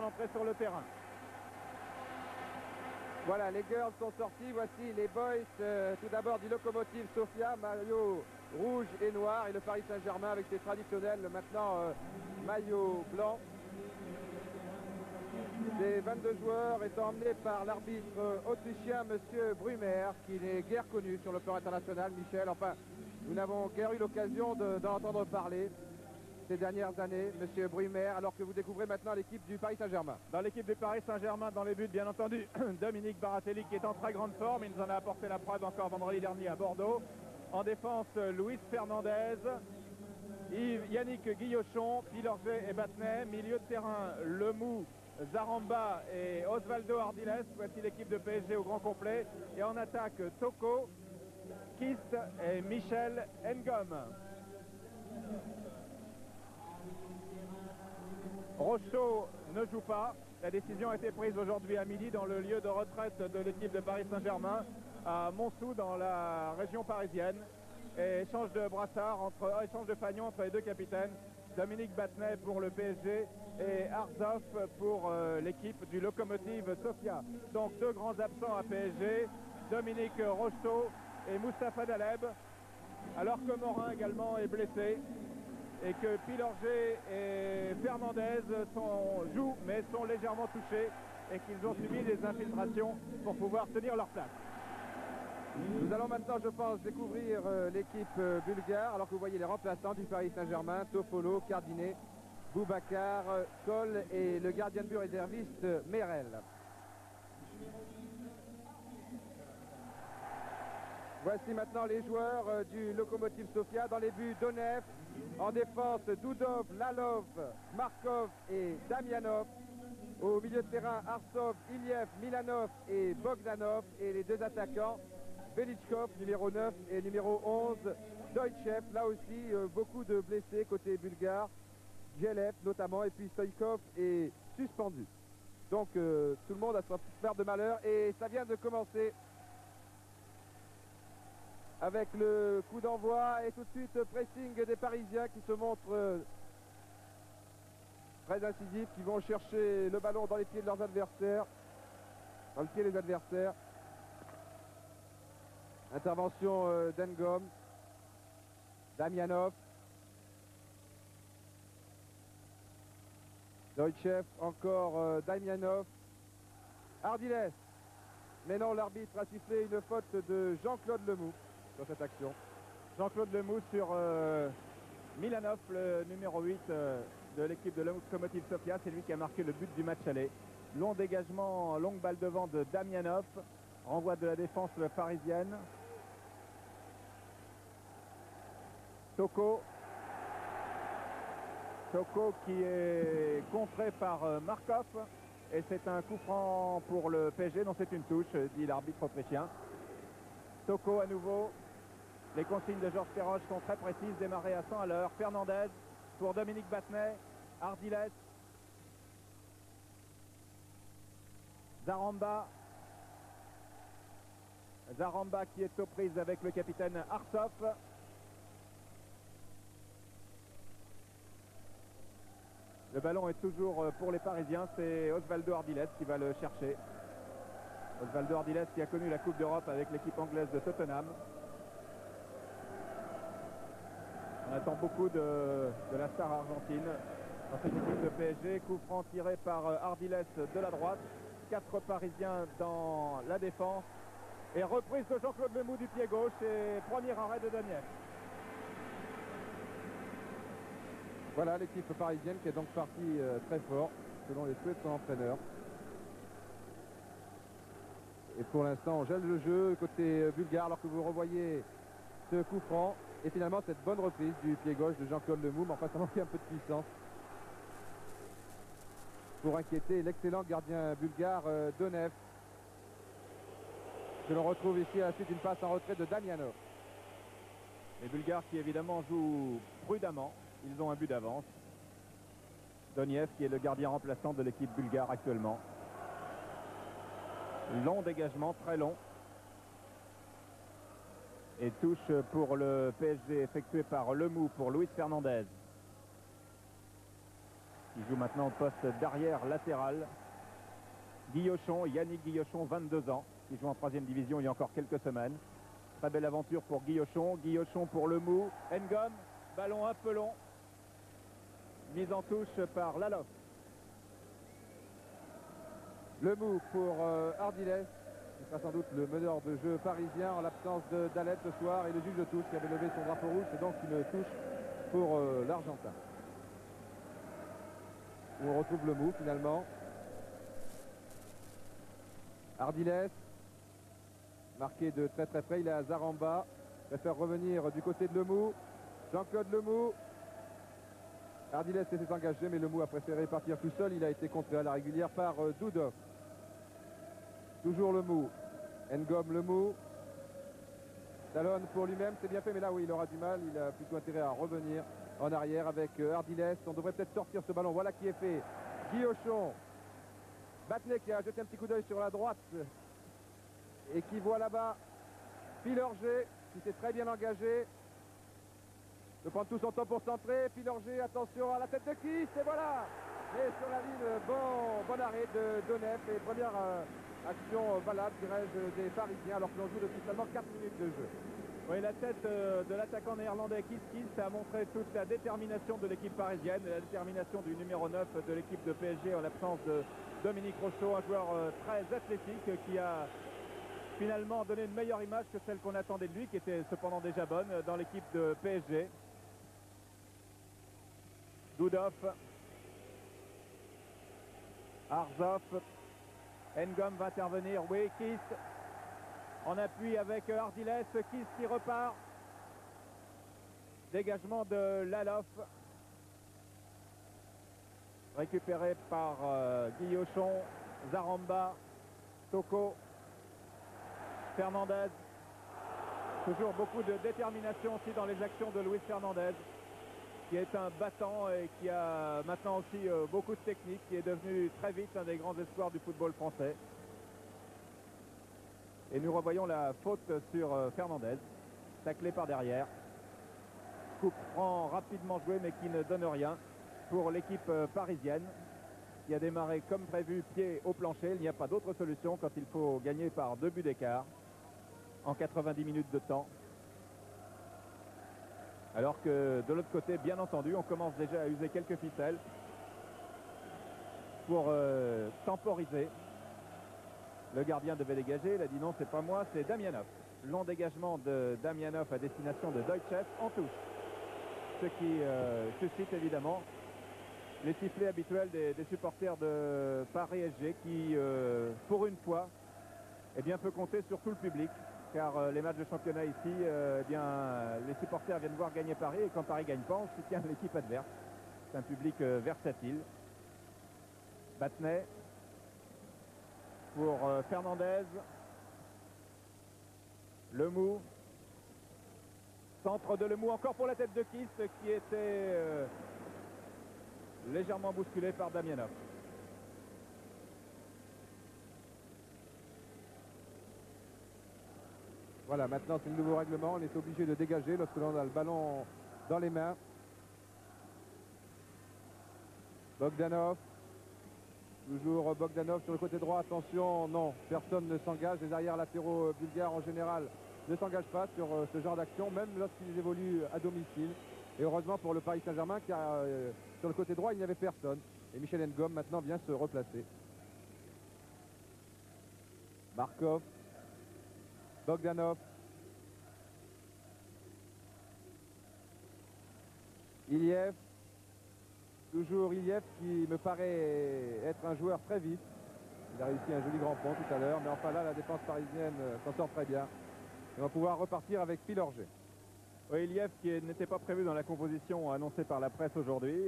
l'entrée sur le terrain. Voilà, les girls sont sorties. Voici les boys, tout d'abord du Lokomotiv Sofia, maillot rouge et noir, et le Paris Saint-Germain avec ses traditionnels maintenant maillot blanc. Ces 22 joueurs étant emmenés par l'arbitre autrichien, Monsieur Brummer, qui n'est guère connu sur le plan international, Michel. Enfin, nous n'avons guère eu l'occasion d'en entendre parler ces dernières années, Monsieur Brummer, alors que vous découvrez maintenant l'équipe du Paris Saint-Germain. Dans l'équipe du Paris Saint-Germain, dans les buts, bien entendu, Dominique Baratelli qui est en très grande forme. Il nous en a apporté la preuve encore vendredi dernier à Bordeaux. En défense, Luis Fernandez, Yannick Guillochon, Pilorget et Battenet. Milieu de terrain, Lemou, Zaramba et Osvaldo Ardiles. Voici l'équipe de PSG au grand complet. Et en attaque, Toko, Kist et Michel Ngom. Rocheteau ne joue pas. La décision a été prise aujourd'hui à midi dans le lieu de retraite de l'équipe de Paris Saint-Germain à Montsou dans la région parisienne. Et échange de brassard, échange de fanion entre les deux capitaines. Dominique Battenet pour le PSG et Arzov pour l'équipe du Lokomotiv Sofia. Donc deux grands absents à PSG, Dominique Rocheteau et Moustapha Daleb, alors que Morin également est blessé et que Pilorget et Fernandez jouent mais sont légèrement touchés et qu'ils ont subi des infiltrations pour pouvoir tenir leur place. Nous allons maintenant, je pense, découvrir l'équipe bulgare, alors que vous voyez les remplaçants du Paris Saint-Germain, Tofolo, Cardinet, Boubacar, Kohl et le gardien de but réserviste Merel. Voici maintenant les joueurs du Lokomotiv Sofia. Dans les buts, Donev. En défense, Doudov, Lalov, Markov et Damianov. Au milieu de terrain, Arsov, Iliev, Milanov et Bogdanov. Et les deux attaquants, Velichkov, numéro 9 et numéro 11, Deutschev. Là aussi, beaucoup de blessés côté bulgare. Gelev notamment, et puis Stoïkov est suspendu. Donc tout le monde a son part de malheur. Et ça vient de commencer avec le coup d'envoi et tout de suite pressing des Parisiens qui se montrent très incisifs, qui vont chercher le ballon dans les pieds de leurs adversaires, dans le pied des adversaires. Intervention d'Engom, Damianov, Deutschev, encore Damianov, Ardiles. Mais non, l'arbitre a sifflé une faute de Jean-Claude Lemou sur cette action. Jean-Claude Lemou sur Milanov, le numéro 8 de l'équipe de Lokomotiv Sofia. C'est lui qui a marqué le but du match aller. Long dégagement, longue balle devant de Damianov. Renvoi de la défense parisienne. Toko. Toko qui est contré par Markov. Et c'est un coup franc pour le PSG. Non, c'est une touche, dit l'arbitre autrichien. Toko à nouveau. Les consignes de Georges Perroche sont très précises. Démarrer à 100 à l'heure. Fernandez pour Dominique Battenet. Ardiles. Zaramba. Zaramba qui est aux prises avec le capitaine Arsov. Le ballon est toujours pour les Parisiens. C'est Osvaldo Ardiles qui va le chercher. Osvaldo Ardiles qui a connu la Coupe d'Europe avec l'équipe anglaise de Tottenham. On attend beaucoup de la star argentine dans cette équipe de PSG. Coup franc tiré par Ardiles de la droite. 4 Parisiens dans la défense. Et reprise de Jean-Claude Lemou du pied gauche et premier arrêt de Daniel. Voilà l'équipe parisienne qui est donc partie très fort, selon les souhaits de son entraîneur. Et pour l'instant, on gèle le jeu côté bulgare, alors que vous revoyez ce coup franc. Et finalement, cette bonne reprise du pied gauche de Jean-Claude Lemou. Mais enfin, ça manquait un peu de puissance pour inquiéter l'excellent gardien bulgare Donev. Que l'on retrouve ici à la suite d'une passe en retrait de Damianov. Les Bulgares qui évidemment jouent prudemment. Ils ont un but d'avance. Doniev qui est le gardien remplaçant de l'équipe bulgare actuellement. Long dégagement, très long. Et touche pour le PSG effectuée par Lemou pour Luis Fernandez. qui joue maintenant au poste d'arrière latéral. Guillochon, Yannick Guillochon, 22 ans, qui joue en 3e division il y a encore quelques semaines. Très belle aventure pour Guillochon. Guillochon pour Lemou. Ngom, ballon un peu long. Mise en touche par Lalof. Lemou pour Ardiles, qui sera sans doute le meneur de jeu parisien en l'absence de Dalet ce soir, et le juge de touche qui avait levé son drapeau rouge. C'est donc une touche pour l'Argentin. On retrouve Lemou finalement. Ardiles, marqué de très très près, il est à Zaramba, préfère revenir du côté de Lemou. Jean-Claude Lemou. Ardiles s'était engagé, mais Lemou a préféré partir tout seul. Il a été contré à la régulière par Doudov. Toujours Lemou. Ngom Lemou. Talon pour lui-même, c'est bien fait, mais là oui, il aura du mal. Il a plutôt intérêt à revenir en arrière avec Ardiles. On devrait peut-être sortir ce ballon. Voilà qui est fait. Guillochon. Battenet qui a jeté un petit coup d'œil sur la droite et qui voit là-bas Pilorget qui s'est très bien engagé. De prendre tout son temps pour centrer. Pilorget, attention à la tête de Kiss, et voilà. Et sur la ligne, bon arrêt de Donef et première action valable, dirais-je, des Parisiens, alors que l'on joue depuis seulement 4 minutes de jeu. Oui, la tête de l'attaquant néerlandais Kiss a montré toute la détermination de l'équipe parisienne, la détermination du numéro 9 de l'équipe de PSG en l'absence de Dominique Rocheteau, un joueur très athlétique qui a finalement donné une meilleure image que celle qu'on attendait de lui, qui était cependant déjà bonne dans l'équipe de PSG. Doudov, Arzov, Ngom va intervenir, oui, Kiss en appui avec Ardiles, Kiss qui repart, dégagement de Lalof, récupéré par Guillochon, Zaramba, Toko, Fernandez, toujours beaucoup de détermination aussi dans les actions de Luis Fernandez, qui est un battant et qui a maintenant aussi beaucoup de technique, qui est devenu très vite un des grands espoirs du football français. Et nous revoyons la faute sur Fernandez, taclé par derrière. Coup franc rapidement joué mais qui ne donne rien pour l'équipe parisienne, qui a démarré comme prévu, pied au plancher. Il n'y a pas d'autre solution quand il faut gagner par 2 buts d'écart en 90 minutes de temps. Alors que de l'autre côté, bien entendu, on commence déjà à user quelques ficelles pour temporiser. Le gardien devait dégager, il a dit non, c'est pas moi, c'est Damianov. Long dégagement de Damianov à destination de Deutschev en touche. Ce qui suscite évidemment les sifflets habituels des supporters de Paris SG qui, pour une fois, eh bien, peut compter sur tout le public. Car les matchs de championnat ici, eh bien, les supporters viennent voir gagner Paris, et quand Paris gagne pas, on soutient l'équipe adverse. C'est un public versatile. Battenet pour Fernandez. Lemou. Centre de Lemou encore pour la tête de Kiss qui était légèrement bousculé par Damianov. Voilà, maintenant c'est le nouveau règlement, on est obligé de dégager lorsque l'on a le ballon dans les mains. Bogdanov, toujours Bogdanov sur le côté droit, attention, non, personne ne s'engage, les arrières latéraux bulgares en général ne s'engagent pas sur ce genre d'action, même lorsqu'ils évoluent à domicile. Et heureusement pour le Paris Saint-Germain, car sur le côté droit il n'y avait personne. Et Michel Ngom maintenant vient se replacer. Markov. Bogdanov. Iliev. Toujours Iliev qui me paraît être un joueur très vif. Il a réussi un joli grand pont tout à l'heure. Mais enfin là, la défense parisienne s'en sort très bien. Et on va pouvoir repartir avec Pilorget. Oui, Iliev qui n'était pas prévu dans la composition annoncée par la presse aujourd'hui.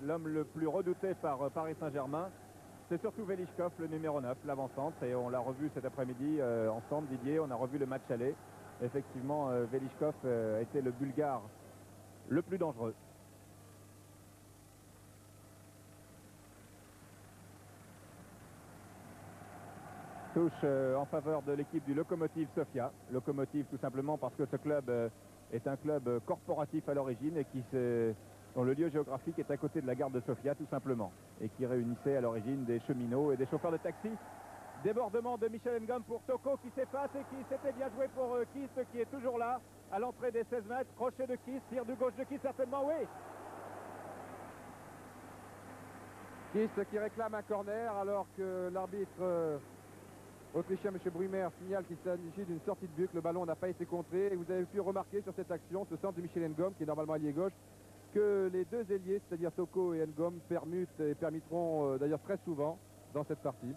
L'homme le plus redouté par Paris Saint-Germain. C'est surtout Velichkov, le numéro 9, l'avant-centre, et on l'a revu cet après-midi ensemble, Didier, on a revu le match aller. Effectivement, Velichkov a été le Bulgare le plus dangereux. Touche en faveur de l'équipe du Lokomotiv Sofia. Lokomotiv tout simplement parce que ce club est un club corporatif à l'origine et qui s'est dont le lieu géographique est à côté de la gare de Sofia tout simplement, et qui réunissait à l'origine des cheminots et des chauffeurs de taxi. Débordement de Michel Ngom pour Toko qui s'efface et qui s'était bien joué pour Kist qui est toujours là à l'entrée des 16 mètres. Crochet de Kist, tir du gauche de Kist certainement, oui. Kist qui réclame un corner alors que l'arbitre autrichien M. Brumer signale qu'il s'agit d'une sortie de but, le ballon n'a pas été contré. Et vous avez pu remarquer sur cette action, ce centre de Michel Ngom qui est normalement allié gauche, que les deux ailiers, c'est-à-dire Toko et Ngom, permutent et permettront d'ailleurs très souvent dans cette partie.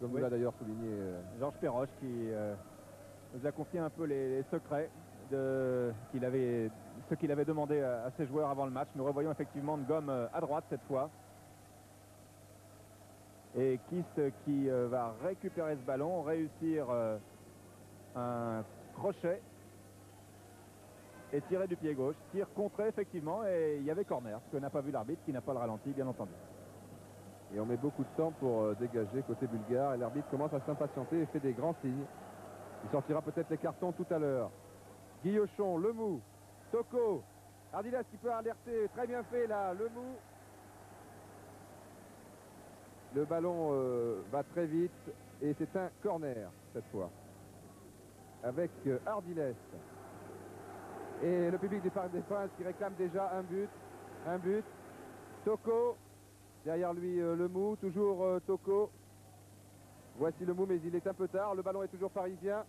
Comme vous l'a d'ailleurs souligné Georges Perroche qui nous a confié un peu les secrets de ce qu'il avait demandé à ses joueurs avant le match. Nous revoyons effectivement Ngom à droite cette fois. Et Kist qui va récupérer ce ballon, réussir un crochet et tirer du pied gauche. Tir contré effectivement et il y avait corner, ce que n'a pas vu l'arbitre qui n'a pas le ralenti bien entendu. Et on met beaucoup de temps pour dégager côté bulgare et l'arbitre commence à s'impatienter et fait des grands signes. Il sortira peut-être les cartons tout à l'heure. Guillochon, Lemou, Toko, Ardiles qui peut alerter, très bien fait là, Lemou. Le ballon va très vite et c'est un corner cette fois avec Ardiles. Et le public du Parc des Princes qui réclame déjà un but. Toko. Derrière lui, Lemou, toujours Toko. Voici Lemou, mais il est un peu tard. Le ballon est toujours parisien.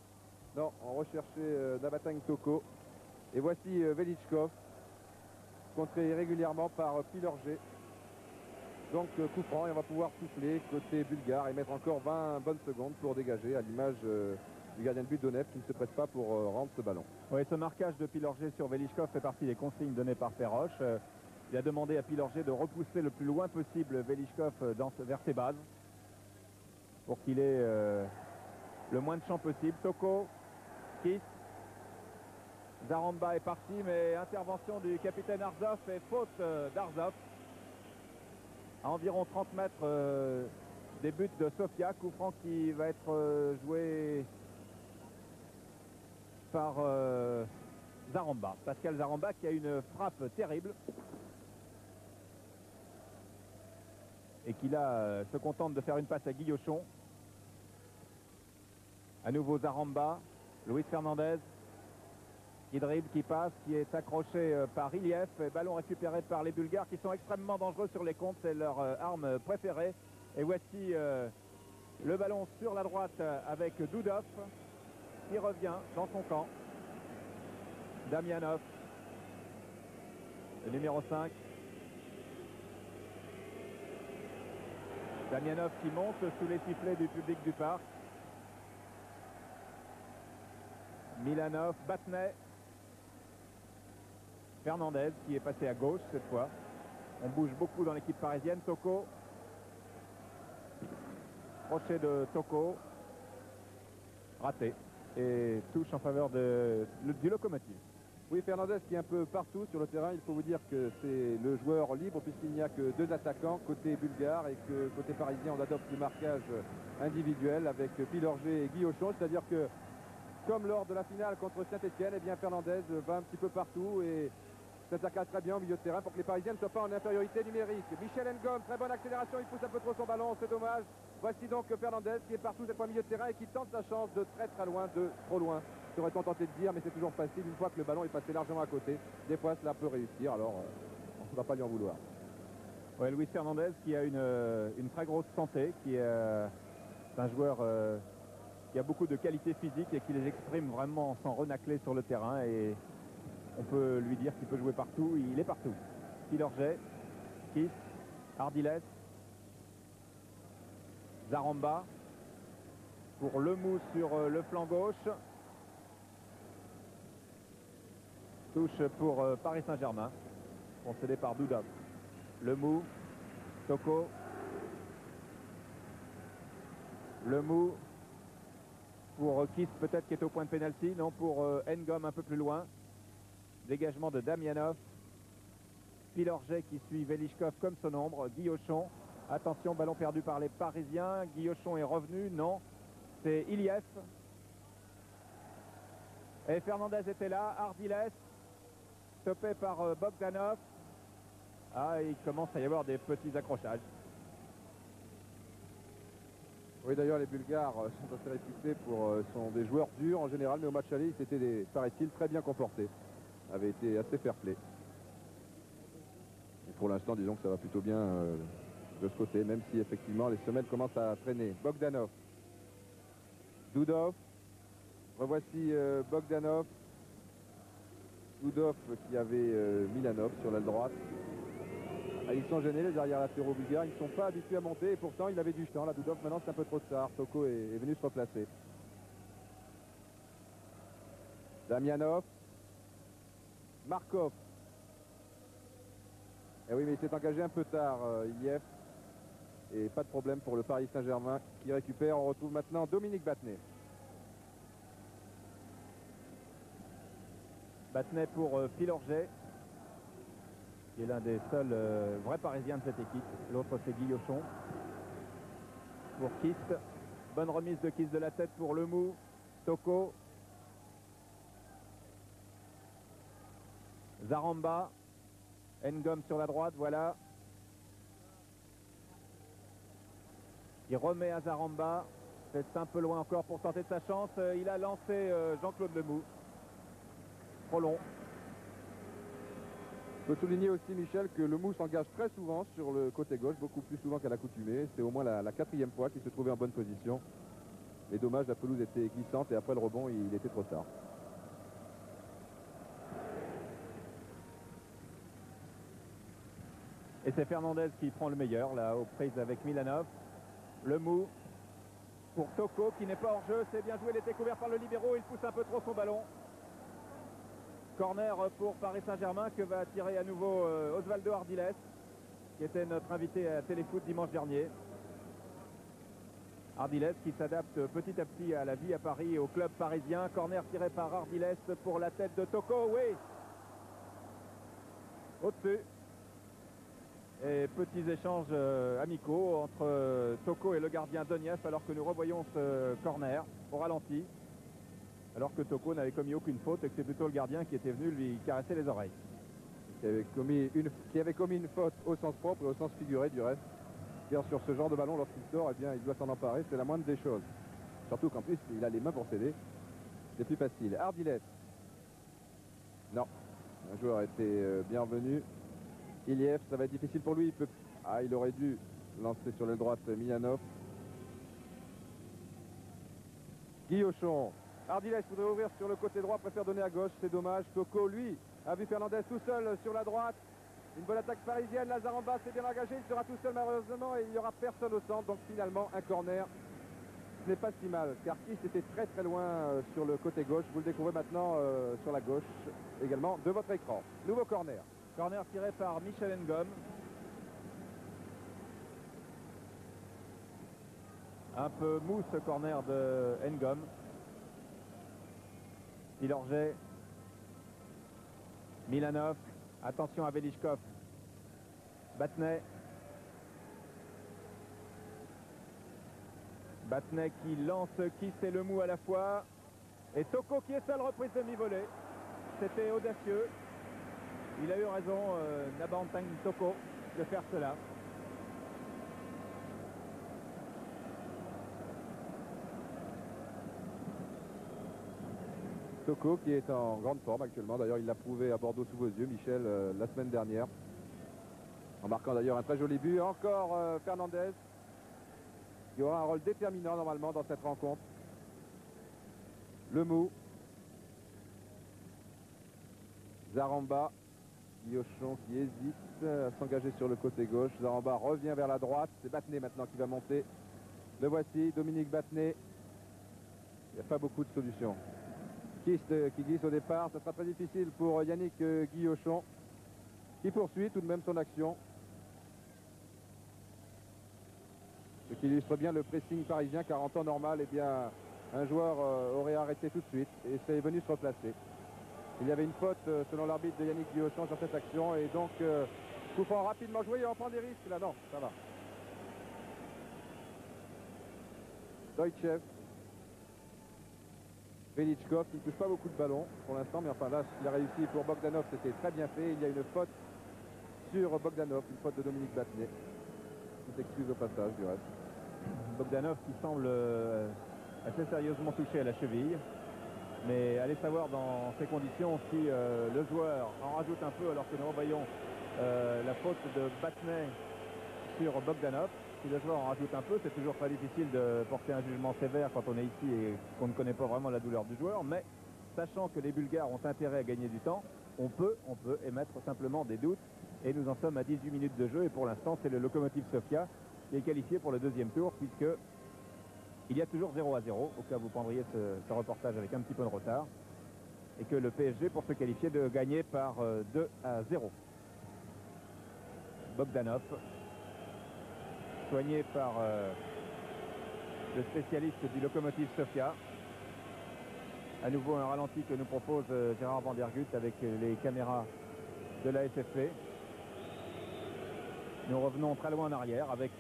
Non, on recherchait Nabatang Toko. Et voici Velichkov, contré irrégulièrement par Pilorget. Donc coup franc, et on va pouvoir souffler côté bulgare et mettre encore 20 bonnes secondes pour dégager, à l'image du gardien de but Donev qui ne se prête pas pour rendre ce ballon. Oui, ce marquage de Pilorget sur Velichkov fait partie des consignes données par Perroche. Il a demandé à Pilorget de repousser le plus loin possible Velichkov vers ses bases pour qu'il ait le moins de champ possible. Toko, Kist, Zaramba est parti, mais intervention du capitaine Arzov et faute d'Arzov. À environ 30 mètres des buts de Sofia, coup franc qui va être joué par Zaramba. Pascal Zaramba qui a une frappe terrible. Et qui là se contente de faire une passe à Guillochon. À nouveau Zaramba, Luis Fernandez qui dribble, qui passe, qui est accroché par Iliev. Ballon récupéré par les Bulgares qui sont extrêmement dangereux sur les comptes, c'est leur arme préférée. Et voici le ballon sur la droite avec Doudov qui revient dans son camp. Damianov, le numéro 5. Damianov qui monte sous les sifflets du public du parc. Milanov, Batnet. Fernandez qui est passé à gauche cette fois. On bouge beaucoup dans l'équipe parisienne. Toko. Crochet de Toko. Raté. Et touche en faveur du Lokomotiv. Oui, Fernandez qui est un peu partout sur le terrain. Il faut vous dire que c'est le joueur libre puisqu'il n'y a que deux attaquants côté bulgare et que côté parisien on adopte du marquage individuel avec Pilorget et Guillochon. C'est-à-dire que comme lors de la finale contre Saint-Etienne, eh bien Fernandez va un petit peu partout et s'attaque très bien au milieu de terrain pour que les Parisiens ne soient pas en infériorité numérique. Michel Ngom, très bonne accélération, il pousse un peu trop son ballon, c'est dommage. Voici donc Fernandez qui est partout cette fois au milieu de terrain et qui tente sa chance de très loin, de trop loin. Serait-on tenté de dire, mais c'est toujours facile une fois que le ballon est passé largement à côté. Des fois cela peut réussir, alors on ne va pas lui en vouloir. Ouais, Luis Fernandez qui a une très grosse santé, qui est un joueur qui a beaucoup de qualités physiques et qui les exprime vraiment sans renacler sur le terrain. Et on peut lui dire qu'il peut jouer partout, il est partout. Pilorget, Kist, Ardiles, Zaramba pour Lemou sur le flanc gauche. Touche pour Paris Saint-Germain, concédé par Doudov. Lemou, Toko. Lemou pour Kist peut-être qui est au point de pénalty. Non, pour Ngom un peu plus loin. Dégagement de Damianov. Pilorget qui suit Velichkov comme son ombre. Guillochon. Attention, ballon perdu par les Parisiens. Guillochon est revenu. Non, c'est Iliev. Et Fernandez était là. Ardiles. Stoppé par Bogdanov. Ah, il commence à y avoir des petits accrochages. Oui, d'ailleurs, les Bulgares sont assez réputés sont des joueurs durs en général, mais au match aller, ils étaient, paraît-il, très bien comportés. Avaient été assez fair-play. Et pour l'instant, disons que ça va plutôt bien de ce côté, même si effectivement les semelles commencent à traîner. Bogdanov, Dudov, revoici Bogdanov, Dudov qui avait Milanov sur l'aile droite. Ah, ils sont gênés, les arrières latéraux bulgares, ils ne sont pas habitués à monter et pourtant il avait du champ. Là, Dudov, maintenant c'est un peu trop tard. Toko est venu se replacer. Damianov, Markov. Eh oui, mais il s'est engagé un peu tard, Iliev. Et pas de problème pour le Paris Saint-Germain qui récupère. On retrouve maintenant Dominique Battenet. Battenet pour Pilorget, qui est l'un des seuls vrais Parisiens de cette équipe. L'autre, c'est Guillochon. Pour Kist. Bonne remise de Kist de la tête pour Lemou. Toko. Zaramba. Ngom sur la droite, voilà. Il remet à Zaramba. C'est un peu loin encore pour tenter de sa chance. Il a lancé Jean-Claude Lemou. Trop long. Il faut souligner aussi, Michel, que Lemou s'engage très souvent sur le côté gauche, beaucoup plus souvent qu'à l'accoutumée. C'est au moins la quatrième fois qu'il se trouvait en bonne position. Et dommage, la pelouse était glissante et après le rebond, il était trop tard. Et c'est Fernandez qui prend le meilleur, là, aux prises avec Milanov. Lemou pour Toko, qui n'est pas hors jeu. C'est bien joué, il était couvert par le libéro. Il pousse un peu trop son ballon. Corner pour Paris Saint-Germain que va tirer à nouveau Osvaldo Ardiles, qui était notre invité à Téléfoot dimanche dernier. Ardiles qui s'adapte petit à petit à la vie à Paris et au club parisien. Corner tiré par Ardiles pour la tête de Toko. Oui, au-dessus. Et petits échanges amicaux entre Toko et le gardien Donief, alors que nous revoyons ce corner au ralenti, alors que Toko n'avait commis aucune faute et que c'est plutôt le gardien qui était venu lui caresser les oreilles. Qui avait commis une faute au sens propre et au sens figuré du reste. Car sur ce genre de ballon, lorsqu'il sort, eh bien, il doit s'en emparer, c'est la moindre des choses. Surtout qu'en plus, il a les mains pour céder. C'est plus facile. Ardiles. Non. Un joueur était bienvenu. Iliev, ça va être difficile pour lui. Il aurait dû lancer sur l'aile droite Milanov. Guillochon. Ardiles voudrait ouvrir sur le côté droit, préfère donner à gauche, c'est dommage. Toko, lui, a vu Fernandez tout seul sur la droite. Une bonne attaque parisienne, Lazaramba s'est bien engagé, il sera tout seul malheureusement et il n'y aura personne au centre. Donc finalement, un corner, ce n'est pas si mal. Car Kist était très très loin sur le côté gauche. Vous le découvrez maintenant sur la gauche également de votre écran. Nouveau corner. Corner tiré par Michel Ngom. Un peu mou ce corner de Ngom. Pilorget. Milanov. Attention à Velichkov. Battenet. Battenet qui lance Kist et Lemou à la fois. Et Toko qui est seul, reprise demi-volée. C'était audacieux. Il a eu raison, Nabantang Toko, de faire cela. Toko qui est en grande forme actuellement. D'ailleurs, il l'a prouvé à Bordeaux sous vos yeux, Michel, la semaine dernière. En marquant d'ailleurs un très joli but. Encore Fernandez, qui aura un rôle déterminant normalement dans cette rencontre. Lemou. Zaramba. Guillochon qui hésite à s'engager sur le côté gauche. Zaramba revient vers la droite. C'est Battenet maintenant qui va monter. Le voici, Dominique Battenet. Il n'y a pas beaucoup de solutions. Kist qui glisse au départ. Ça sera très difficile pour Yannick Guillochon, qui poursuit tout de même son action. Ce qui illustre bien le pressing parisien, car en temps normal, eh bien, un joueur aurait arrêté tout de suite et c'est venu se replacer. Il y avait une faute selon l'arbitre de Yannick Guillochon sur cette action et donc coup franc rapidement joué, il en prend des risques là, non, ça va. Stoïchev. Velichkov qui ne touche pas beaucoup de ballons pour l'instant, mais enfin là, il a réussi pour Bogdanov, c'était très bien fait. Il y a une faute sur Bogdanov, une faute de Dominique Battenet. Qui s'excuse au passage du reste. Bogdanov qui semble assez sérieusement touché à la cheville. Mais allez savoir dans ces conditions si le joueur en rajoute un peu alors que nous revoyons la faute de Battenet sur Bogdanov. Si le joueur en rajoute un peu, c'est toujours très difficile de porter un jugement sévère quand on est ici et qu'on ne connaît pas vraiment la douleur du joueur. Mais sachant que les Bulgares ont intérêt à gagner du temps, on peut émettre simplement des doutes. Et nous en sommes à 18 minutes de jeu et pour l'instant c'est le Lokomotiv Sofia qui est qualifié pour le deuxième tour puisque il y a toujours 0-0 au cas où vous prendriez ce reportage avec un petit peu de retard et que le PSG pour se qualifier de gagner par 2-0. Bogdanov soigné par le spécialiste du Lokomotiv Sofia. À nouveau un ralenti que nous propose Gérard Van der Gutt avec les caméras de la SFP. Nous revenons très loin en arrière avec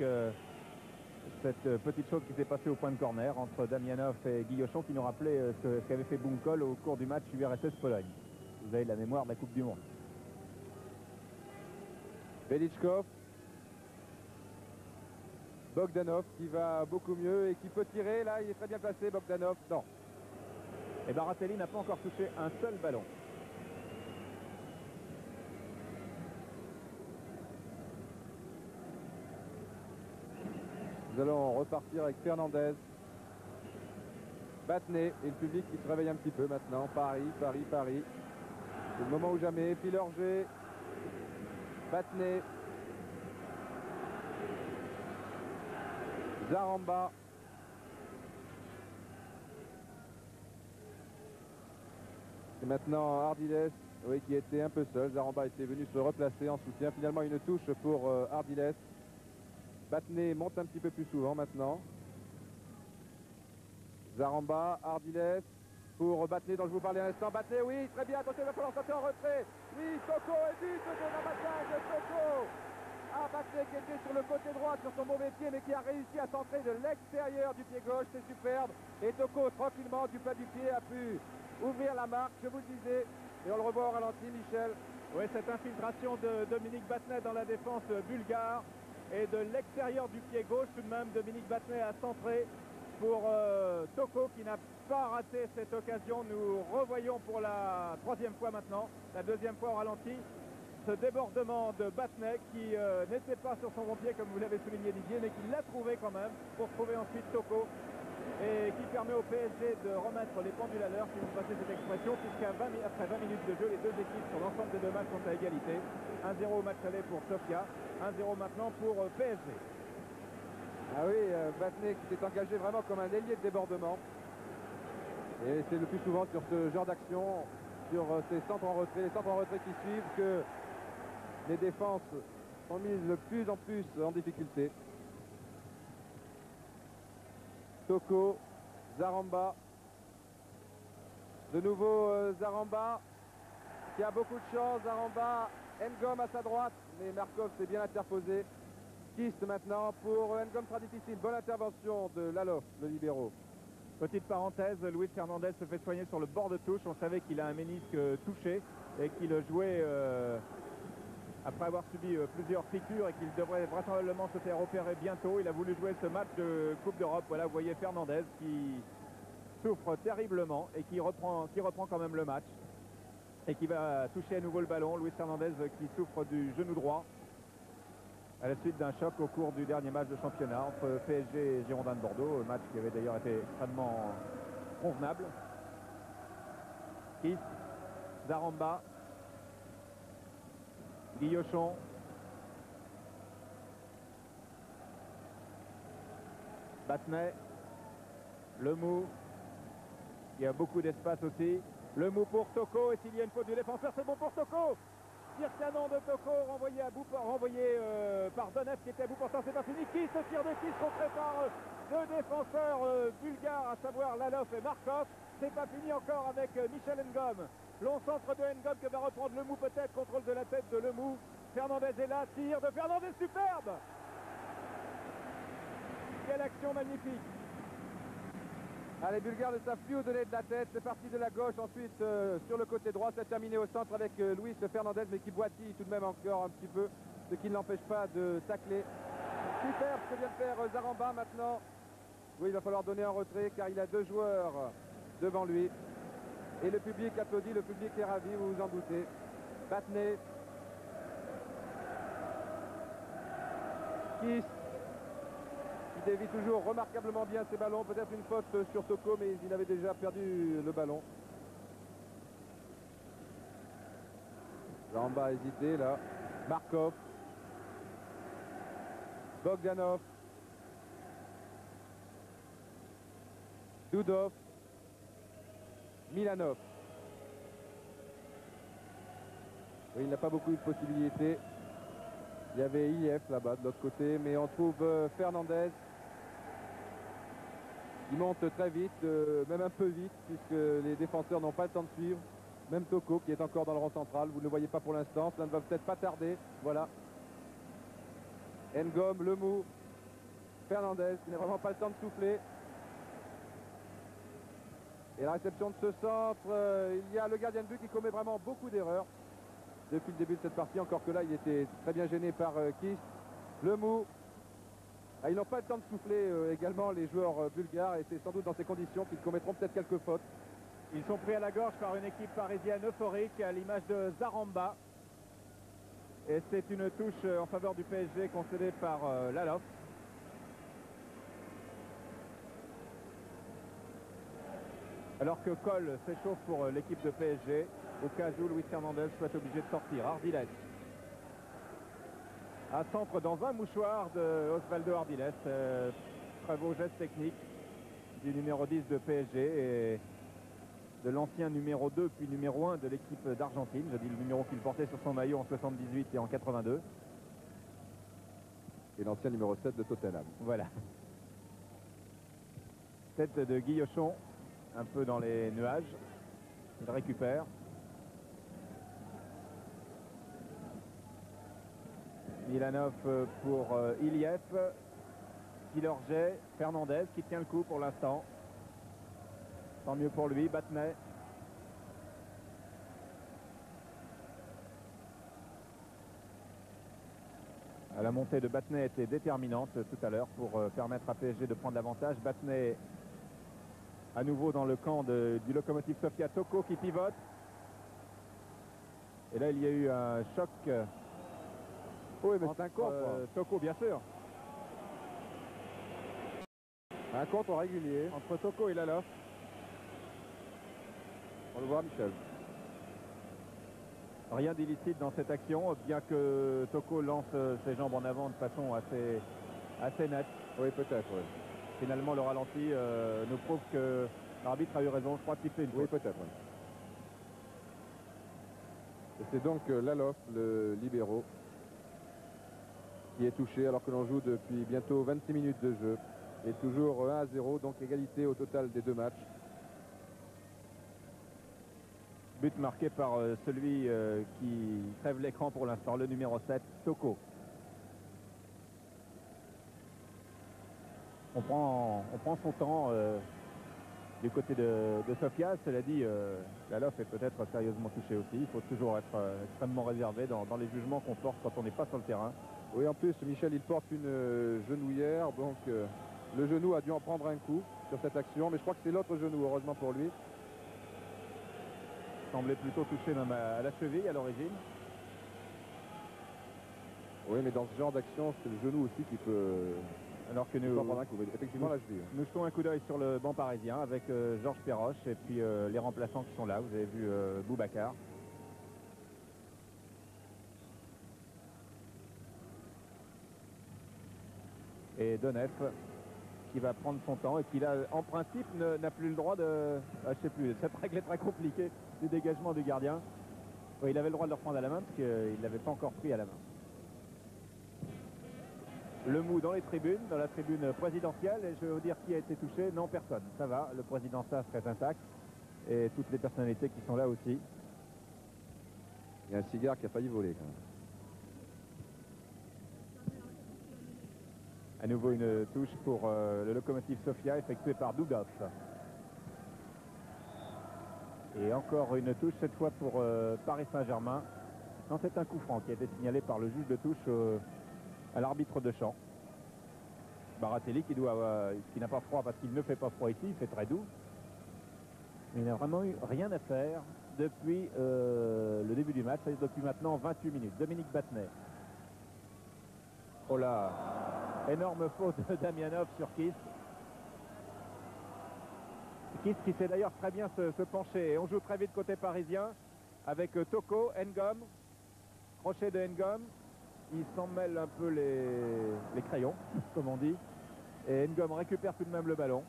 cette petite chose qui s'est passée au point de corner entre Damianov et Guillochon qui nous rappelait ce qu'avait fait Bunkol au cours du match URSS Pologne. Vous avez la mémoire de la Coupe du Monde. Velichkov. Bogdanov qui va beaucoup mieux et qui peut tirer. Là, il est très bien placé, Bogdanov. Non. Et Baratelli n'a pas encore touché un seul ballon. Nous allons repartir avec Fernandez. Battenet et le public qui se réveille un petit peu maintenant. Paris. C'est le moment ou jamais. Pilorget. Battenet. Zaramba. Et maintenant Ardiles, oui, qui était un peu seul. Zaramba était venu se replacer en soutien. Finalement une touche pour Ardiles. Battenet monte un petit peu plus souvent maintenant. Zaramba, Ardiles pour Battenet dont je vous parlais à l'instant. Battenet, oui, très bien, attention, il va falloir sortir en retrait. Oui, Toko et but de ramassage de Toko. Ah, Battenet qui était sur le côté droit, sur son mauvais pied, mais qui a réussi à centrer de l'extérieur du pied gauche, c'est superbe. Et Toko, tranquillement, du pas du pied, a pu ouvrir la marque, je vous le disais. Et on le revoit au ralenti, Michel. Oui, cette infiltration de Dominique Battenet dans la défense bulgare. Et de l'extérieur du pied gauche, tout de même, Dominique Battenet a centré pour Toko qui n'a pas raté cette occasion. Nous revoyons pour la troisième fois maintenant, la deuxième fois au ralenti, ce débordement de Battenet qui n'était pas sur son bon pied comme vous l'avez souligné Didier, mais qui l'a trouvé quand même pour trouver ensuite Toko et qui permet au PSG de remettre les pendules à l'heure, si vous passez cette expression, puisqu'après 20 minutes de jeu, les deux équipes sur l'ensemble des deux matchs sont à égalité. 1-0 au match aller pour Sofia, 1-0 maintenant pour PSG. Ah oui, Battenet qui s'est engagé vraiment comme un ailier de débordement. Et c'est le plus souvent sur ce genre d'action, sur ces centres en retrait, les centres en retrait qui suivent, que les défenses sont mises de plus en plus en difficulté. Toko, Zaramba. De nouveau Zaramba qui a beaucoup de chance. Zaramba, Ngom à sa droite, mais Markov s'est bien interposé. Kist maintenant pour Ngom, sera difficile. Bonne intervention de Lalov, le libéraux. Petite parenthèse, Luis Fernandez se fait soigner sur le bord de touche. On savait qu'il a un ménisque touché et qu'il jouait après avoir subi plusieurs piqûres et qu'il devrait vraisemblablement se faire opérer bientôt. Il a voulu jouer ce match de Coupe d'Europe. Voilà, vous voyez Fernandez qui souffre terriblement et qui reprend quand même le match et qui va toucher à nouveau le ballon. Luis Fernandez qui souffre du genou droit à la suite d'un choc au cours du dernier match de championnat entre PSG et Girondins de Bordeaux, un match qui avait d'ailleurs été extrêmement convenable. Kist, Zaramba, Guillochon, Battenet, Lemou, il y a beaucoup d'espace aussi. Lemou pour Toko, et s'il y a une faute du défenseur, c'est bon pour Toko. Tir canon de Toko renvoyé par Donev qui était à bout portant, c'est pas fini. Qui se tire de Kist contré par deux défenseurs bulgares, à savoir Lalov et Markov. C'est pas fini encore avec Michel Ngom. Long centre de Ngom que va reprendre Lemou peut-être, contrôle de la tête de Lemou. Fernandez est là, tir de Fernandez, superbe. Quelle action magnifique. Ah, les Bulgares ne savent plus où donner de la tête. C'est parti de la gauche, ensuite sur le côté droit. Ça a terminé au centre avec Luis Fernandez, mais qui boitille tout de même encore un petit peu, ce qui ne l'empêche pas de tacler. Super ce que vient de faire Zaramba maintenant. Oui, il va falloir donner un retrait car il a 2 joueurs devant lui. Et le public applaudit, le public est ravi, vous vous en doutez. Batney. Kiss. Il dévie toujours remarquablement bien ses ballons. Peut-être une faute sur Toko, mais il avait déjà perdu le ballon. Zaramba a hésité là. Markov. Bogdanov. Dudov. Milanov. Oui, il n'a pas beaucoup de possibilités. Il y avait IF là-bas de l'autre côté, mais on trouve Fernandez. Il monte très vite, même un peu vite, puisque les défenseurs n'ont pas le temps de suivre. Même Toko qui est encore dans le rang central, vous ne le voyez pas pour l'instant, cela ne va peut-être pas tarder. Voilà. Ngom, Lemou, Fernandez qui n'a vraiment pas le temps de souffler. Et la réception de ce centre, il y a le gardien de but qui commet vraiment beaucoup d'erreurs depuis le début de cette partie, encore que là il était très bien gêné par Kiss. Lemou. Ah, ils n'ont pas le temps de souffler également les joueurs bulgares, et c'est sans doute dans ces conditions qu'ils commettront peut-être quelques fautes. Ils sont pris à la gorge par une équipe parisienne euphorique à l'image de Zaramba. Et c'est une touche en faveur du PSG concédée par Lalov. Alors que Cole s'échauffe pour l'équipe de PSG, au cas où Luis Fernandez soit obligé de sortir. Ardiles. Un centre dans un mouchoir de Osvaldo Ardiles. Très beau geste technique du numéro 10 de PSG et de l'ancien numéro 2 puis numéro 1 de l'équipe d'Argentine. Je dis le numéro qu'il portait sur son maillot en 78 et en 82. Et l'ancien numéro 7 de Tottenham. Voilà. Tête de Guillochon, un peu dans les nuages. Il récupère. Milanov pour Iliev. Kilorget, Fernandez qui tient le coup pour l'instant. Tant mieux pour lui, Batney. La montée de Batney était déterminante tout à l'heure pour permettre à PSG de prendre l'avantage. Batney à nouveau dans le camp du Lokomotiv Sofia. Toko qui pivote. Et là il y a eu un choc. Oui, mais c'est un contre. Toko bien sûr. Un contre régulier. Entre Toko et Lalov. On le voit, Michel. Rien d'illicite dans cette action, bien que Toko lance ses jambes en avant de façon assez nette. Oui, peut-être, oui. Finalement, le ralenti nous prouve que l'arbitre a eu raison. Je crois qu'il fait une faute. Oui, peut-être, oui. Et c'est donc Lalov, le libéro, qui est touché alors que l'on joue depuis bientôt 26 minutes de jeu. Et toujours 1-0, donc égalité au total des 2 matchs. But marqué par celui qui crève l'écran pour l'instant, le numéro 7, Toko. On prend son temps du côté de Sofia. Cela dit, Lalov est peut-être sérieusement touché aussi. Il faut toujours être extrêmement réservé dans les jugements qu'on porte quand on n'est pas sur le terrain. Oui, en plus, Michel, il porte une genouillère, donc le genou a dû en prendre un coup sur cette action, mais je crois que c'est l'autre genou, heureusement pour lui. Il semblait plutôt touché même à la cheville à l'origine. Oui, mais dans ce genre d'action, c'est le genou aussi qui peut... Alors que nous, prendre un coup. Effectivement, la cheville. Nous jetons un coup d'œil sur le banc parisien avec Georges Perroche et puis les remplaçants qui sont là. Vous avez vu Boubacar. Et Donef qui va prendre son temps et qui là en principe n'a plus le droit de... je sais plus, cette règle est très compliquée du dégagement du gardien. Oui, il avait le droit de le reprendre à la main parce qu'il ne l'avait pas encore pris à la main. Lemou dans les tribunes, dans la tribune présidentielle, et je vais vous dire qui a été touché. Non, personne, ça va, le président Sass reste intact et toutes les personnalités qui sont là aussi. Il y a un cigare qui a failli voler quand même. À nouveau une touche pour le Lokomotiv Sofia effectuée par Dudov. Et encore une touche cette fois pour Paris Saint-Germain. Non, c'est un coup franc qui a été signalé par le juge de touche à l'arbitre de champ. Baratelli qui n'a pas froid parce qu'il ne fait pas froid ici, il fait très doux. Mais il n'a vraiment eu rien à faire depuis le début du match, c'est-à-dire depuis maintenant 28 minutes. Dominique Battenet. Oh là, énorme faute de Damianov sur Kiss. Kiss qui sait d'ailleurs très bien se pencher. Et on joue très vite côté parisien avec Toko, Ngom, crochet de Ngom. Il s'en mêle un peu les crayons, comme on dit. Et Ngom récupère tout de même le ballon.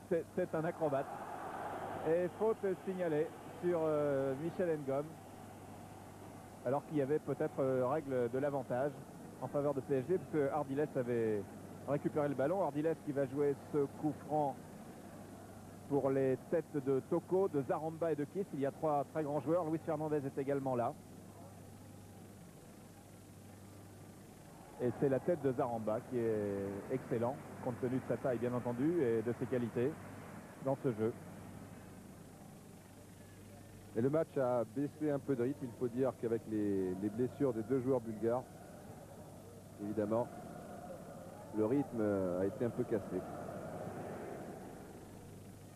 C'est un acrobate. Et faute signalée sur Michel Ngom. Alors qu'il y avait peut-être règle de l'avantage en faveur de PSG, puisque Ardiles avait récupéré le ballon. Ardiles qui va jouer ce coup franc pour les têtes de Toko, de Zaramba et de Kiss. Il y a trois très grands joueurs. Luis Fernandez est également là. Et c'est la tête de Zaramba qui est excellent, compte tenu de sa taille bien entendu et de ses qualités dans ce jeu. Et le match a baissé un peu de rythme. Il faut dire qu'avec les blessures des deux joueurs bulgares, évidemment, le rythme a été un peu cassé.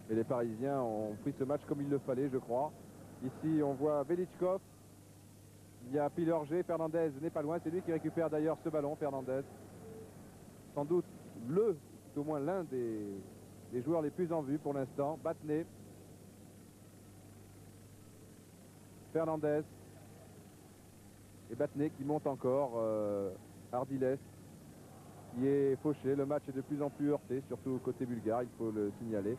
Mais les Parisiens ont pris ce match comme il le fallait, je crois. Ici, on voit Velichkov. Il y a Pilorget. Fernandez n'est pas loin. C'est lui qui récupère d'ailleurs ce ballon, Fernandez. Sans doute au moins l'un des joueurs les plus en vue pour l'instant. Battenet. Fernandez. Et Battenet qui monte encore. Ardiles qui est fauché. Le match est de plus en plus heurté, surtout côté bulgare, il faut le signaler.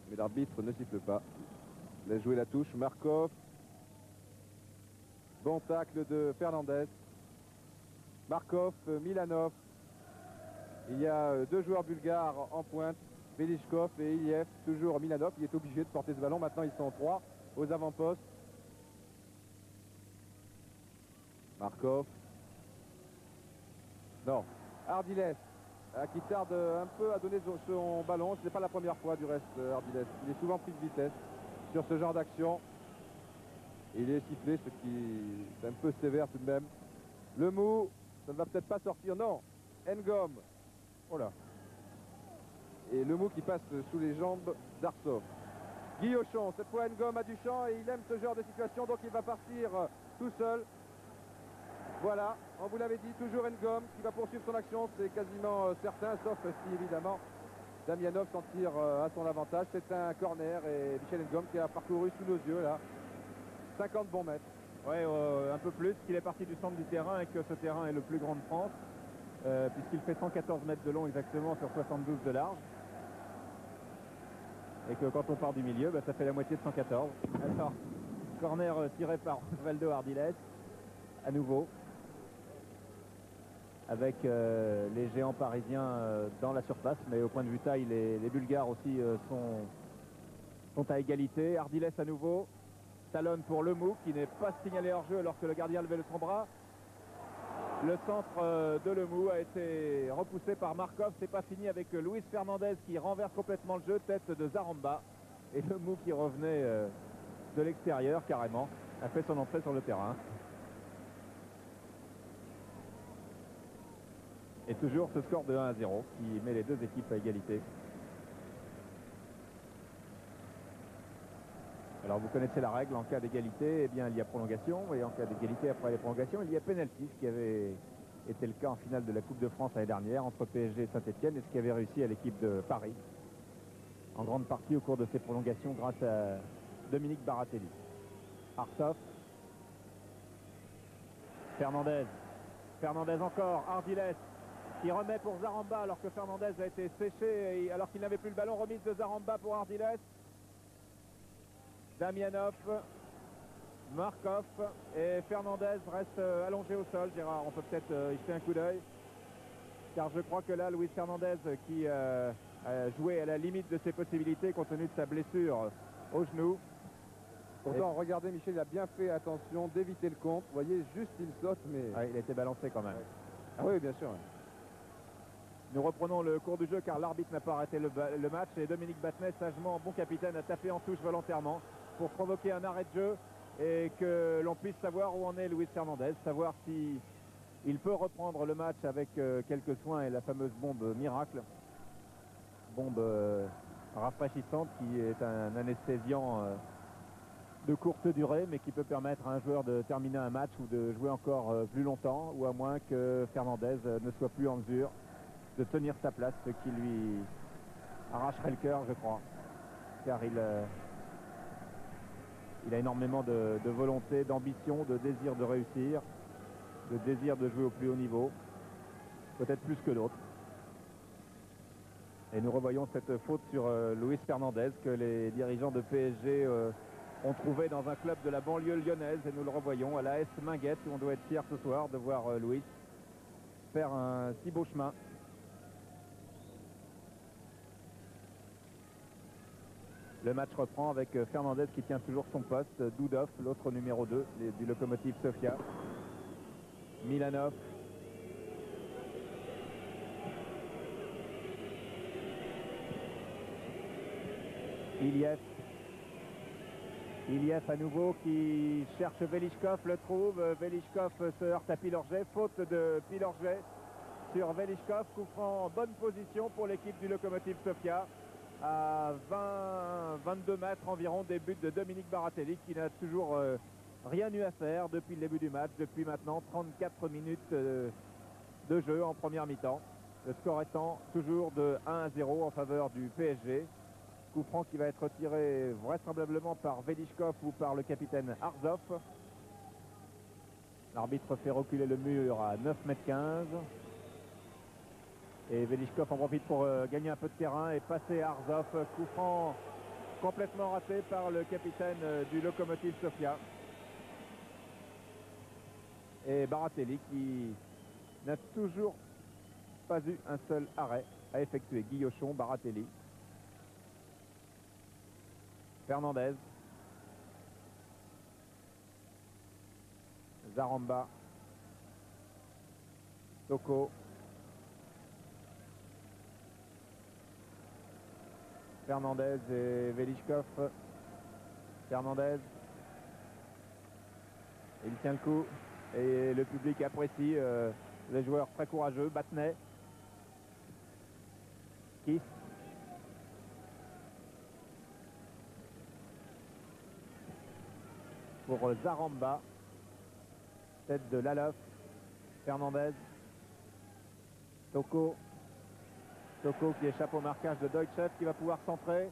Mais l'arbitre ne siffle pas. Laisse jouer la touche. Markov. Bon tacle de Fernandez. Markov, Milanov. Il y a deux joueurs bulgares en pointe. Velichkov et Iliev. Toujours Milanov. Il est obligé de porter ce ballon. Maintenant, ils sont trois aux avant-postes. Markov. Non. Ardiles. Qui tarde un peu à donner son ballon. Ce n'est pas la première fois du reste, Ardiles. Il est souvent pris de vitesse sur ce genre d'action. Il est sifflé, ce qui est un peu sévère tout de même. Le mou, ça ne va peut-être pas sortir. Non. Ngom. Oh là. Et le mou qui passe sous les jambes d'Arsov. Guillochon. Cette fois, Ngom a du champ et il aime ce genre de situation. Donc il va partir tout seul. Voilà, on vous l'avait dit, toujours Ngom qui va poursuivre son action, c'est quasiment certain, sauf si évidemment Damianov s'en tire à son avantage. C'est un corner et Michel Ngom qui a parcouru sous nos yeux là 50 bons mètres. Oui, un peu plus, qu'il est parti du centre du terrain et que ce terrain est le plus grand de France, puisqu'il fait 114 mètres de long exactement sur 72 de large. Et que quand on part du milieu, ça fait la moitié de 114. Alors, corner tiré par Osvaldo Ardiles, à nouveau. Avec les géants parisiens dans la surface, mais au point de vue taille, les Bulgares aussi sont à égalité. Ardiles à nouveau, talonne pour Lemou qui n'est pas signalé hors jeu alors que le gardien levait son bras. Le centre de Lemou a été repoussé par Markov. C'est pas fini avec Luis Fernandez qui renverse complètement le jeu, tête de Zaramba. Et Lemou qui revenait de l'extérieur carrément a fait son entrée sur le terrain. Et toujours ce score de 1-0 qui met les deux équipes à égalité. Alors vous connaissez la règle, en cas d'égalité, eh bien il y a prolongation, et en cas d'égalité après les prolongations, il y a pénalty, ce qui avait été le cas en finale de la Coupe de France l'année dernière entre PSG et Saint-Etienne, et ce qui avait réussi à l'équipe de Paris, en grande partie au cours de ces prolongations grâce à Dominique Baratelli. Arsov. Fernandez encore, Ardiles qui remet pour Zaramba alors que Fernandez a été séché et alors qu'il n'avait plus le ballon. Remise de Zaramba pour Ardiles. Damianov, Markov et Fernandez reste allongé au sol. Gérard, on peut peut-être y jeter un coup d'œil car je crois que là Luis Fernandez qui a joué à la limite de ses possibilités compte tenu de sa blessure au genou. Pourtant, regardez, Michel, il a bien fait attention d'éviter le compte. Vous voyez, juste il saute, mais... Ouais, il a été balancé quand même. Ah oui, bien sûr. Nous reprenons le cours du jeu car l'arbitre n'a pas arrêté le match et Dominique Battenet, sagement bon capitaine, a tapé en touche volontairement pour provoquer un arrêt de jeu et que l'on puisse savoir où en est Luis Fernandez, savoir si il peut reprendre le match avec quelques soins et la fameuse bombe miracle, bombe rafraîchissante qui est un anesthésiant de courte durée mais qui peut permettre à un joueur de terminer un match ou de jouer encore plus longtemps, ou à moins que Fernandez ne soit plus en mesure de tenir sa place, ce qui lui arracherait le cœur, je crois, car il a énormément de volonté, d'ambition, de désir de réussir, de désir de jouer au plus haut niveau, peut-être plus que d'autres. Et nous revoyons cette faute sur Luis Fernandez que les dirigeants de PSG ont trouvé dans un club de la banlieue lyonnaise, et nous le revoyons à la S Minguette, où on doit être fier ce soir de voir Luis faire un si beau chemin. Le match reprend avec Fernandez qui tient toujours son poste, Doudov, l'autre numéro 2 du Lokomotiv Sofia, Milanov, Iliev à nouveau qui cherche Velichkov, le trouve, Velichkov se heurte à Pilorget, faute de Pilorget sur Velichkov, coup franc en bonne position pour l'équipe du Lokomotiv Sofia, à 22 mètres environ des buts de Dominique Baratelli qui n'a toujours rien eu à faire depuis le début du match, depuis maintenant 34 minutes de jeu en première mi-temps. Le score étant toujours de 1-0 en faveur du PSG. Coup franc qui va être tiré vraisemblablement par Velichkov ou par le capitaine Arzov. L'arbitre fait reculer le mur à 9,15 m. Et Velichkov en profite pour gagner un peu de terrain et passer à Arzov. Coup franc complètement raté par le capitaine du Lokomotiv Sofia. Et Baratelli qui n'a toujours pas eu un seul arrêt à effectuer. Guillochon, Baratelli. Fernandez. Zaramba. Toko. Fernandez et Velichkov. Fernandez. Il tient le coup et le public apprécie les joueurs très courageux. Battenet. Kiss. Pour Zaramba. Tête de Lalov. Fernandez. Toko. Toko qui échappe au marquage de Deutschev, qui va pouvoir centrer.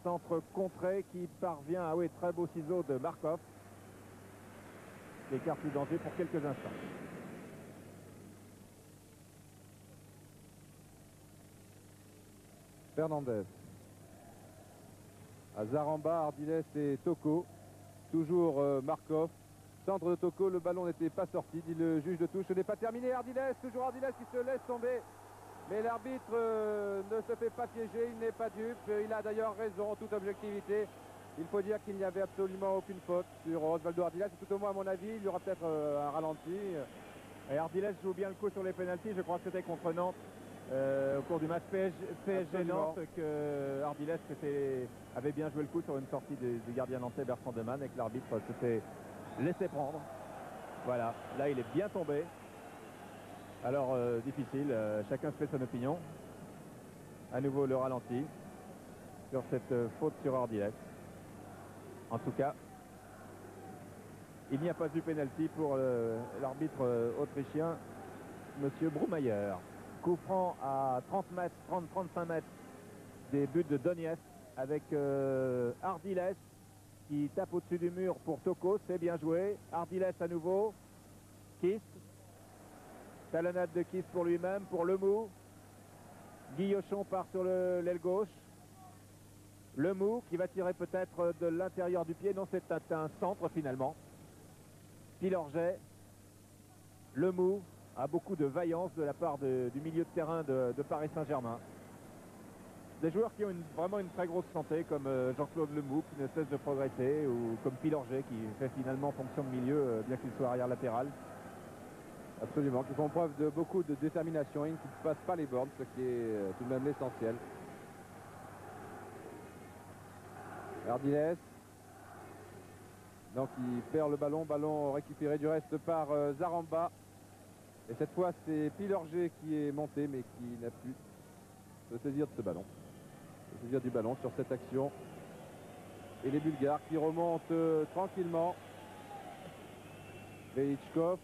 Centre contré qui parvient à, oui, très beau ciseau de Markov. Qui écarte le danger pour quelques instants. Fernandez. À Zaramba, Ardiles et Toko. Toujours Markov. Centre de Toko, le ballon n'était pas sorti, dit le juge de touche. Ce n'est pas terminé. Ardiles, toujours Ardiles qui se laisse tomber. Mais l'arbitre ne se fait pas piéger, il n'est pas dupe. Il a d'ailleurs raison en toute objectivité. Il faut dire qu'il n'y avait absolument aucune faute sur Osvaldo Ardiles. Tout au moins à mon avis, il y aura peut-être un ralenti. Et Ardiles joue bien le coup sur les pénaltys. Je crois que c'était contre Nantes au cours du match PSG Nantes que Ardiles avait bien joué le coup sur une sortie du gardien nantais Bertrand Demann et que l'arbitre s'était laissé prendre. Voilà, là il est bien tombé. Alors difficile, chacun se fait son opinion. À nouveau le ralenti sur cette faute sur Ardiles. En tout cas, il n'y a pas eu pénalty pour l'arbitre autrichien, monsieur Brumayer. Coup franc à 30 mètres, 30-35 mètres des buts de Donetsk avec Ardiles qui tape au-dessus du mur pour Toko. C'est bien joué. Ardiles à nouveau. Kiss. Talonnade de Kiss pour lui-même, pour Lemou. Guillochon part sur l'aile gauche. Lemou qui va tirer peut-être de l'intérieur du pied. Non, c'est un centre finalement. Pilorget. Lemou a beaucoup de vaillance de la part du milieu de terrain de Paris Saint-Germain. Des joueurs qui ont vraiment une très grosse santé, comme Jean-Claude Lemou qui ne cesse de progresser, ou comme Pilorget qui fait finalement fonction de milieu, bien qu'il soit arrière latéral. Absolument, qui font preuve de beaucoup de détermination et qui ne passent pas les bornes, ce qui est tout de même l'essentiel. Ardiles. Donc il perd le ballon récupéré du reste par Zaramba. Et cette fois c'est Pilorget qui est monté mais qui n'a pu se saisir de ce ballon. Se saisir du ballon sur cette action. Et les Bulgares qui remontent tranquillement. Velichkov.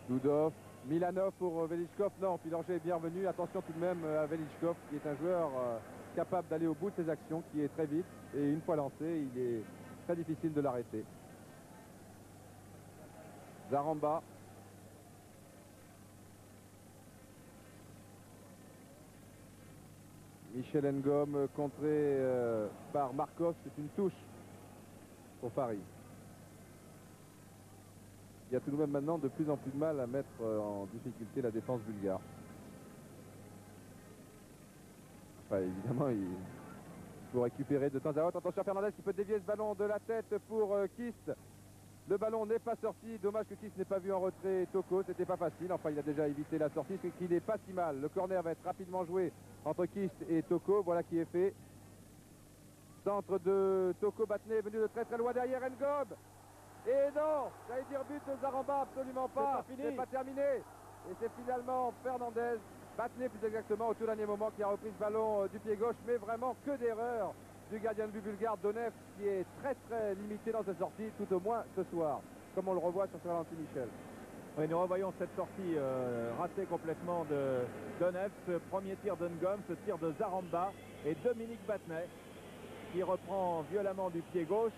Dudov. Milanov pour Velichkov. Non, Pilorget est bienvenu. Attention tout de même à Velichkov qui est un joueur capable d'aller au bout de ses actions, qui est très vite. Et une fois lancé, il est très difficile de l'arrêter. Zaramba. Michel Ngom contré par Markov. C'est une touche pour Paris. Il y a tout de même maintenant de plus en plus de mal à mettre en difficulté la défense bulgare. Enfin, évidemment, il faut récupérer de temps à autre. Attention, Fernandez qui peut dévier ce ballon de la tête pour Kist. Le ballon n'est pas sorti. Dommage que Kist n'ait pas vu en retrait Toko. C'était pas facile. Enfin, il a déjà évité la sortie, ce qui n'est pas si mal. Le corner va être rapidement joué entre Kist et Toko. Voilà qui est fait. Centre de Toko Batnet venu de très très loin derrière Ngom. Et non, j'allais dire but de Zaramba, absolument pas. C'est pas terminé. Et c'est finalement Fernandez, Batnet plus exactement, au tout dernier moment, qui a repris ce ballon du pied gauche. Mais vraiment que d'erreur du gardien de but bulgare Donev, qui est très très limité dans sa sortie, tout au moins ce soir, comme on le revoit sur ce ralenti Michel. Oui, nous revoyons cette sortie ratée complètement de Donev, ce premier tir de Ngom, ce tir de Zaramba et Dominique Batnet qui reprend violemment du pied gauche.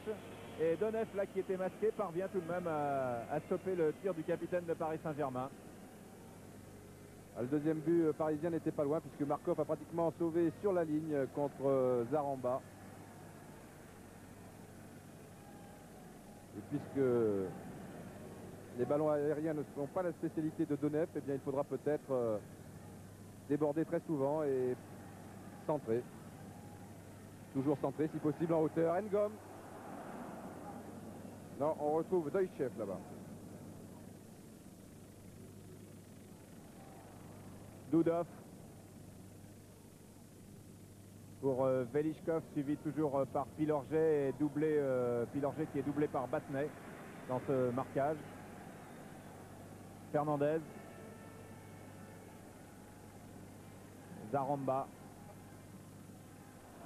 Et Donev, là, qui était masqué, parvient tout de même à stopper le tir du capitaine de Paris Saint-Germain. Le deuxième but parisien n'était pas loin, puisque Markov a pratiquement sauvé sur la ligne contre Zaramba. Et puisque les ballons aériens ne sont pas la spécialité de Donev, eh bien, il faudra peut-être déborder très souvent et centrer. Toujours centrer, si possible, en hauteur. Ngom. Non, on retrouve Deutschev là-bas. Dudov pour Velichkov, suivi toujours par Pilorget et doublé, Pilorget qui est doublé par Batnet dans ce marquage. Fernandez. Zaramba.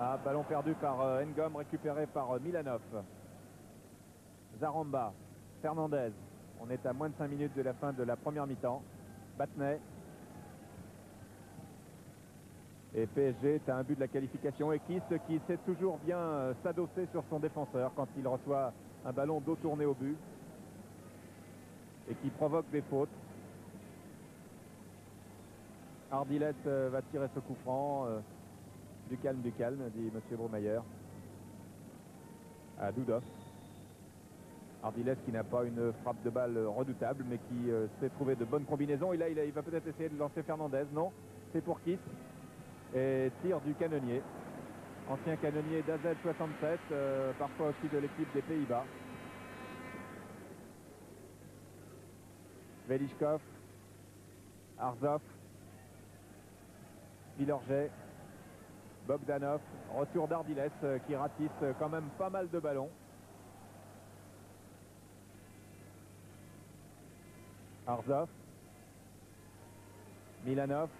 Ah, ballon perdu par Ngom, récupéré par Milanov. Zaramba, Fernandez. On est à moins de 5 minutes de la fin de la première mi-temps. Batnet. Et PSG est à un but de la qualification. Et Kist qui sait toujours bien s'adosser sur son défenseur quand il reçoit un ballon dos tourné au but. Et qui provoque des fautes. Ardiles va tirer ce coup franc. Du calme, dit M. Bromeyer. À Dudov. Ardiles qui n'a pas une frappe de balle redoutable, mais qui sait trouver de bonnes combinaisons. Et là, il va peut-être essayer de lancer Fernandez. Non, c'est pour Kist. Et tir du canonnier. Ancien canonnier d'AZ 67, parfois aussi de l'équipe des Pays-Bas. Velichkov. Arzov. Pilorget. Bogdanov. Retour d'Ardiles qui ratisse quand même pas mal de ballons. Arzov. Milanov.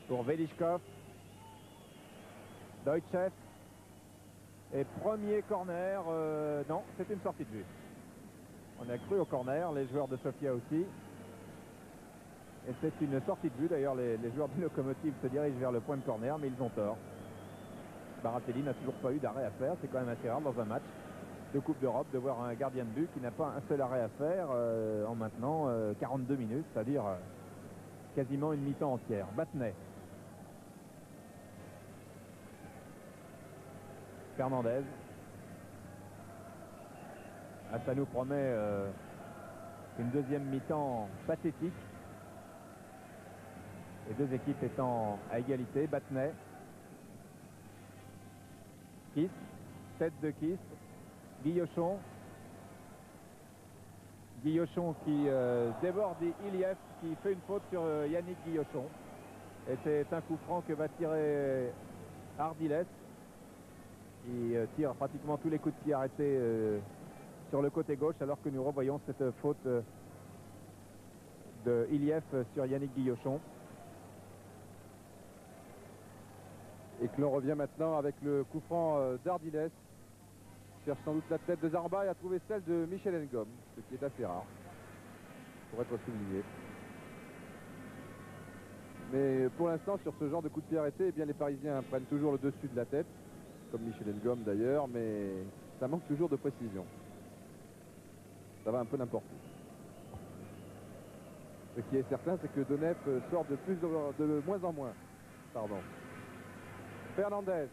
Pour Velichkov. Deutschev. Et premier corner. Non, c'est une sortie de but. On a cru au corner, les joueurs de Sofia aussi. Et c'est une sortie de but. D'ailleurs, les joueurs du Lokomotiv se dirigent vers le point de corner, mais ils ont tort. Baratelli n'a toujours pas eu d'arrêt à faire. C'est quand même assez rare dans un match de Coupe d'Europe de voir un gardien de but qui n'a pas un seul arrêt à faire en maintenant 42 minutes, c'est-à-dire quasiment une mi-temps entière. Batnet. Fernandez. Ah, ça nous promet une deuxième mi-temps pathétique. Les deux équipes étant à égalité. Batnet. Kist. Tête de Kist. Guillochon. Guillochon qui déborde Iliev, qui fait une faute sur Yannick Guillochon. Et c'est un coup franc que va tirer Ardiles. Il tire pratiquement tous les coups de pied arrêtés sur le côté gauche, alors que nous revoyons cette faute de Iliev sur Yannick Guillochon. Et que l'on revient maintenant avec le coup franc d'Ardiles. Cherche sans doute la tête de Zaramba et a trouvé celle de Michel Ngom, ce qui est assez rare, pour être souligné. Mais pour l'instant, sur ce genre de coup de pied arrêté, eh bien, les Parisiens prennent toujours le dessus de la tête, comme Michel Ngom d'ailleurs, mais ça manque toujours de précision. Ça va un peu n'importe où. Ce qui est certain, c'est que Donef sort de moins en moins. Pardon. Fernandez.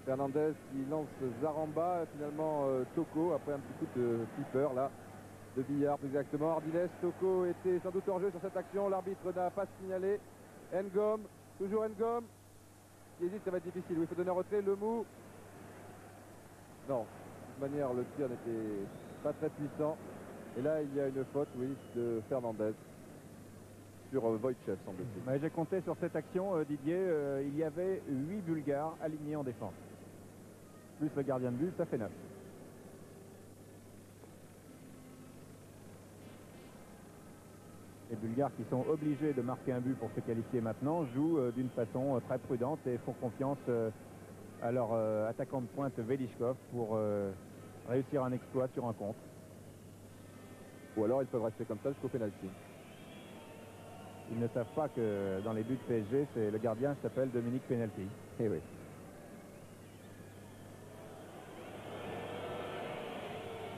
Fernandez qui lance Zaramba, finalement Toko, après un petit coup de flipper là, de billard plus exactement. Ardiles, Toko était sans doute hors jeu sur cette action, l'arbitre n'a pas signalé. Ngom, toujours Ngom, qui hésite, ça va être difficile, oui, il faut donner un retrait, le mou. Non, de toute manière le tir n'était pas très puissant. Et là il y a une faute, oui, de Fernandez sur Wojciech semble-t-il. J'ai compté sur cette action, Didier, il y avait 8 Bulgares alignés en défense. Plus le gardien de but, ça fait 9. Les Bulgares qui sont obligés de marquer un but pour se qualifier maintenant jouent d'une façon très prudente et font confiance à leur attaquant de pointe Velichkov pour réussir un exploit sur un contre. Ou alors ils peuvent rester comme ça jusqu'au pénalty. Ils ne savent pas que dans les buts PSG, le gardien s'appelle Dominique Penalty. Eh oui.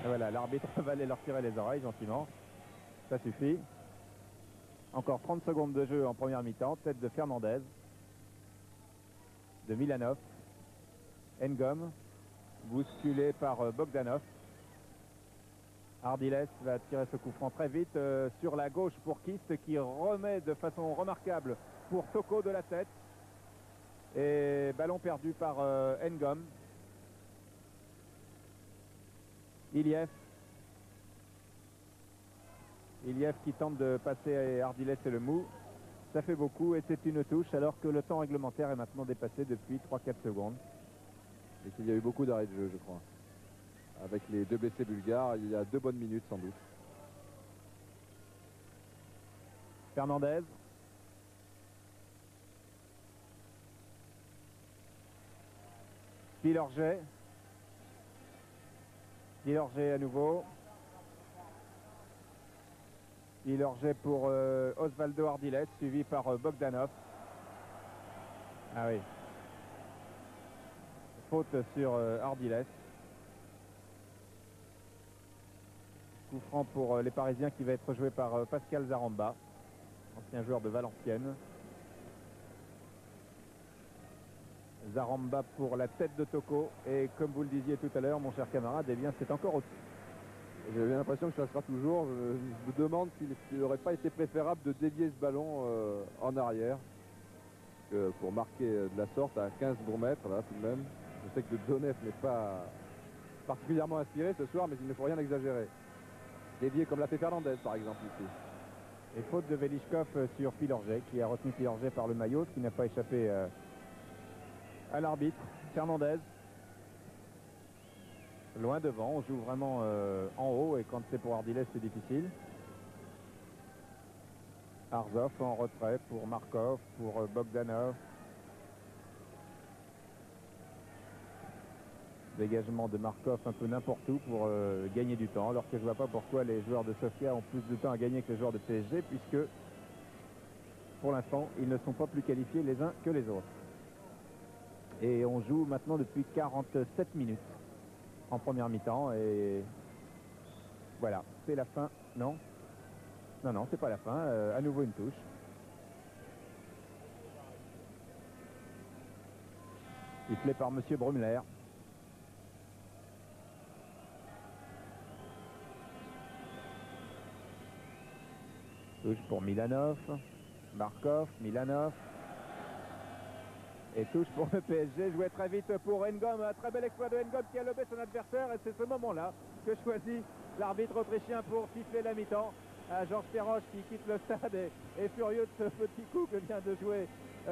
Et voilà, l'arbitre va aller leur tirer les oreilles gentiment. Ça suffit. Encore 30 secondes de jeu en première mi-temps. Tête de Fernandez. De Milanov. Ngom. Bousculé par Bogdanov. Ardiles va tirer ce coup franc très vite sur la gauche pour Kist, qui remet de façon remarquable pour Toko de la tête. Et ballon perdu par Ngom. Iliev qui tente de passer à Ardiles et le mou. Ça fait beaucoup et c'est une touche, alors que le temps réglementaire est maintenant dépassé depuis 3-4 secondes. Et qu'il y a eu beaucoup d'arrêts de jeu, je crois. Avec les deux blessés bulgares, il y a 2 bonnes minutes sans doute. Fernandez. Pilorget. Pilorget à nouveau. Pilorget pour Osvaldo Ardiles, suivi par Bogdanov. Ah oui. Faute sur Ardiles. Coup franc pour les Parisiens qui va être joué par Pascal Zaramba, ancien joueur de Valenciennes. Zaramba pour la tête de Toko. Et comme vous le disiez tout à l'heure, mon cher camarade, eh bien c'est encore au-dessus. J'ai bien l'impression que ça sera toujours. Je me demande s'il n'aurait pas été préférable de dévier ce ballon en arrière. Pour marquer de la sorte à 15 bourgmètres, là tout de même. Je sais que Donef n'est pas particulièrement inspiré ce soir, mais il ne faut rien exagérer. Dévié comme l'a fait Fernandez par exemple ici. Et faute de Velichkov sur Pilorget, qui a retenu Pilorget par le maillot, ce qui n'a pas échappé à l'arbitre. Fernandez. Loin devant, on joue vraiment en haut, et quand c'est pour Ardiles, c'est difficile. Arzov en retrait pour Markov, pour Bogdanov. Dégagement de Markov un peu n'importe où pour gagner du temps, alors que je ne vois pas pourquoi les joueurs de Sofia ont plus de temps à gagner que les joueurs de PSG, puisque pour l'instant ils ne sont pas plus qualifiés les uns que les autres. Et on joue maintenant depuis 47 minutes en première mi-temps, et voilà, c'est la fin. Non, non, c'est pas la fin. À nouveau une touche. Sifflé par Monsieur Brumler. Touche pour Milanov. Markov, Milanov. Et touche pour le PSG, joué très vite pour Ngom, un très bel exploit de Ngom qui a lobé son adversaire et c'est ce moment-là que choisit l'arbitre autrichien pour siffler la mi-temps. Georges Perroche qui quitte le stade est furieux de ce petit coup que vient de jouer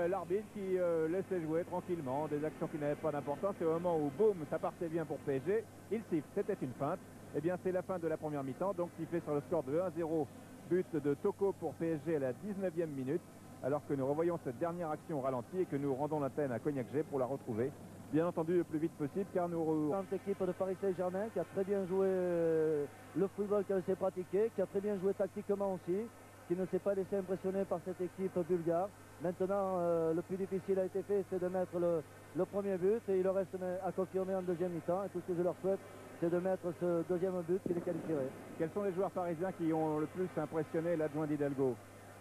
l'arbitre qui laissait jouer tranquillement des actions qui n'avaient pas d'importance. C'est au moment où boum, ça partait bien pour PSG, il siffle, c'était une feinte. Eh bien c'est la fin de la première mi-temps, donc sifflé sur le score de 1-0, but de Toko pour PSG à la 19e minute. Alors que nous revoyons cette dernière action au ralenti et que nous rendons l'antenne à Cognac-G pour la retrouver, bien entendu, le plus vite possible, car nous... L'équipe de Paris Saint-Germain qui a très bien joué le football qu'elle sait pratiquer, qui a très bien joué tactiquement aussi, qui ne s'est pas laissé impressionner par cette équipe bulgare. Maintenant, le plus difficile a été fait, c'est de mettre le premier but, et il leur reste à confirmer en deuxième mi-temps, et tout ce que je leur souhaite, c'est de mettre ce deuxième but qui les qualifierait. Quels sont les joueurs parisiens qui ont le plus impressionné l'adjoint d'Hidalgo?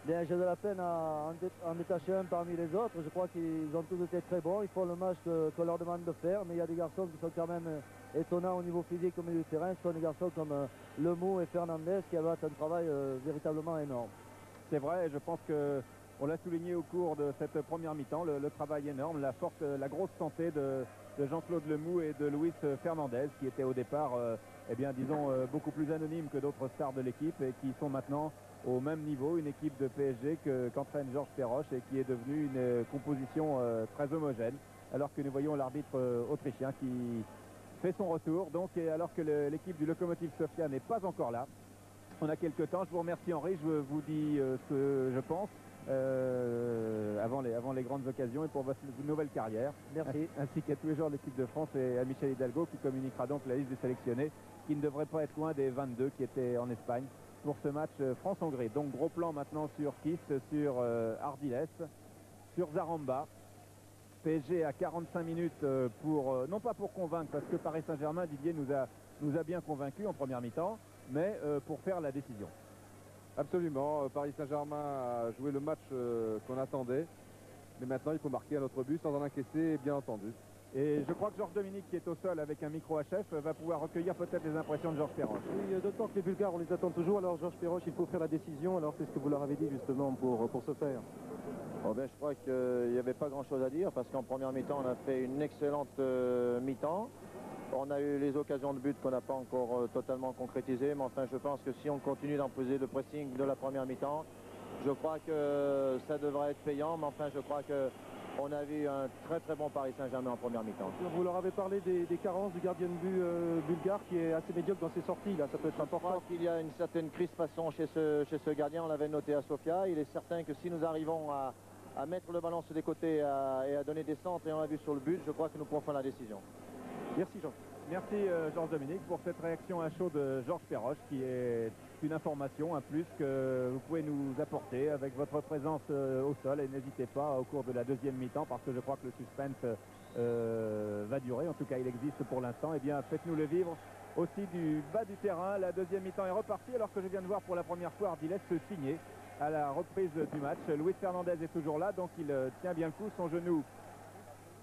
J'ai de la peine à en détacher un parmi les autres. Je crois qu'ils ont tous été très bons. Ils font le match qu'on leur demande de faire. Mais il y a des garçons qui sont quand même étonnants au niveau physique au milieu du terrain. Ce sont des garçons comme Lemou et Fernandez qui avaient un travail véritablement énorme. C'est vrai, et je pense qu'on l'a souligné au cours de cette première mi-temps, le travail énorme, la grosse santé de Jean-Claude Lemou et de Luis Fernandez qui étaient au départ, eh bien, disons, beaucoup plus anonymes que d'autres stars de l'équipe et qui sont maintenant au même niveau, une équipe de PSG qu'entraîne Georges Perroche et qui est devenue une composition très homogène, alors que nous voyons l'arbitre autrichien qui fait son retour, donc, et alors que l'équipe du Lokomotiv Sofia n'est pas encore là. On a quelques temps, je vous remercie Henri, je vous dis ce que je pense avant les grandes occasions et pour votre nouvelle carrière. Merci. Ainsi qu'à tous les joueurs de l'équipe de France et à Michel Hidalgo qui communiquera donc la liste des sélectionnés qui ne devrait pas être loin des 22 qui étaient en Espagne pour ce match France-Hongrie. Donc gros plan maintenant sur Kist, sur Ardiles, sur Zaramba. PSG à 45 minutes pour, non pas pour convaincre, parce que Paris Saint-Germain, Didier nous a bien convaincus en première mi-temps, mais pour faire la décision. Absolument, Paris Saint-Germain a joué le match qu'on attendait, mais maintenant il faut marquer un autre but sans en encaisser, bien entendu. Et je crois que Georges Dominique, qui est au sol avec un micro HF, va pouvoir recueillir peut-être les impressions de Georges Perroche. Oui, d'autant que les Bulgares, on les attend toujours. Alors Georges Perroche, il faut faire la décision. Alors c'est ce que vous leur avez dit justement pour ce faire. Oh ben, je crois qu'il n'y avait pas grand-chose à dire parce qu'en première mi-temps, on a fait une excellente mi-temps. On a eu les occasions de but qu'on n'a pas encore totalement concrétisées. Mais enfin, je pense que si on continue d'imposer le pressing de la première mi-temps, je crois que ça devrait être payant. Mais enfin, je crois que on a vu un très très bon Paris Saint-Germain en première mi-temps. Vous leur avez parlé des carences du gardien de but bulgare qui est assez médiocre dans ses sorties. Là, ça peut être important. Je crois qu'il y a une certaine crispation chez ce gardien. On l'avait noté à Sofia. Il est certain que si nous arrivons à mettre le ballon sur les côtés et à donner des centres, et on l'a vu sur le but, je crois que nous pouvons faire la décision. Merci Jean. Merci Georges Dominique pour cette réaction à chaud de Georges Perroche qui est une information, un plus que vous pouvez nous apporter avec votre présence au sol et n'hésitez pas au cours de la deuxième mi-temps parce que je crois que le suspense va durer, en tout cas il existe pour l'instant. Eh bien faites-nous le vivre aussi du bas du terrain. La deuxième mi-temps est repartie alors que je viens de voir pour la première fois Ardiles se signer à la reprise du match. Luis Fernandez est toujours là donc il tient bien le coup, son genou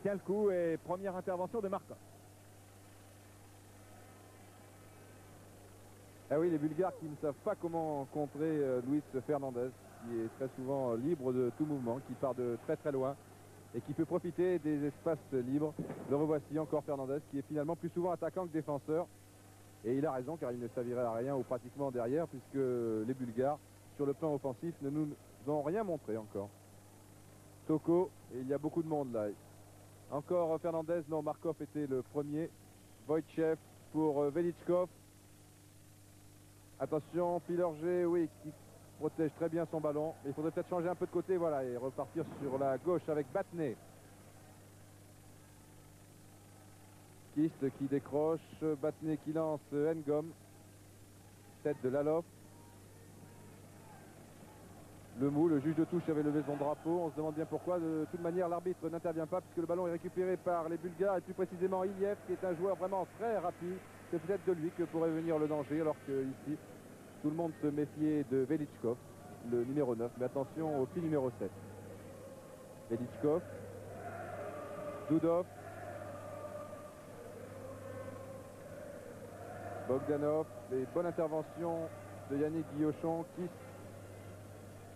tient le coup et première intervention de Markov. Ah oui, les Bulgares qui ne savent pas comment contrer Luis Fernandez, qui est très souvent libre de tout mouvement, qui part de très très loin et qui peut profiter des espaces libres. Le revoici encore Fernandez, qui est finalement plus souvent attaquant que défenseur. Et il a raison, car il ne servirait à rien ou pratiquement derrière, puisque les Bulgares, sur le plan offensif, ne nous ont rien montré encore. Toko, et il y a beaucoup de monde là. Encore Fernandez, non, Markov était le premier. Wojciech pour Velichkov. Attention, Pilorget, oui, qui protège très bien son ballon. Il faudrait peut-être changer un peu de côté, voilà, et repartir sur la gauche avec Batné. Kist qui décroche, Batné qui lance Ngom. Tête de Lalov. Lemou, le juge de touche, avait levé son drapeau. On se demande bien pourquoi. De toute manière, l'arbitre n'intervient pas puisque le ballon est récupéré par les Bulgares et plus précisément Iliev, qui est un joueur vraiment très rapide. C'est peut-être de lui que pourrait venir le danger, alors que ici, tout le monde se méfiait de Velichkov, le numéro 9. Mais attention au pied numéro 7. Velichkov, Dudov, Bogdanov, les bonnes interventions de Yannick Guillochon, Kist.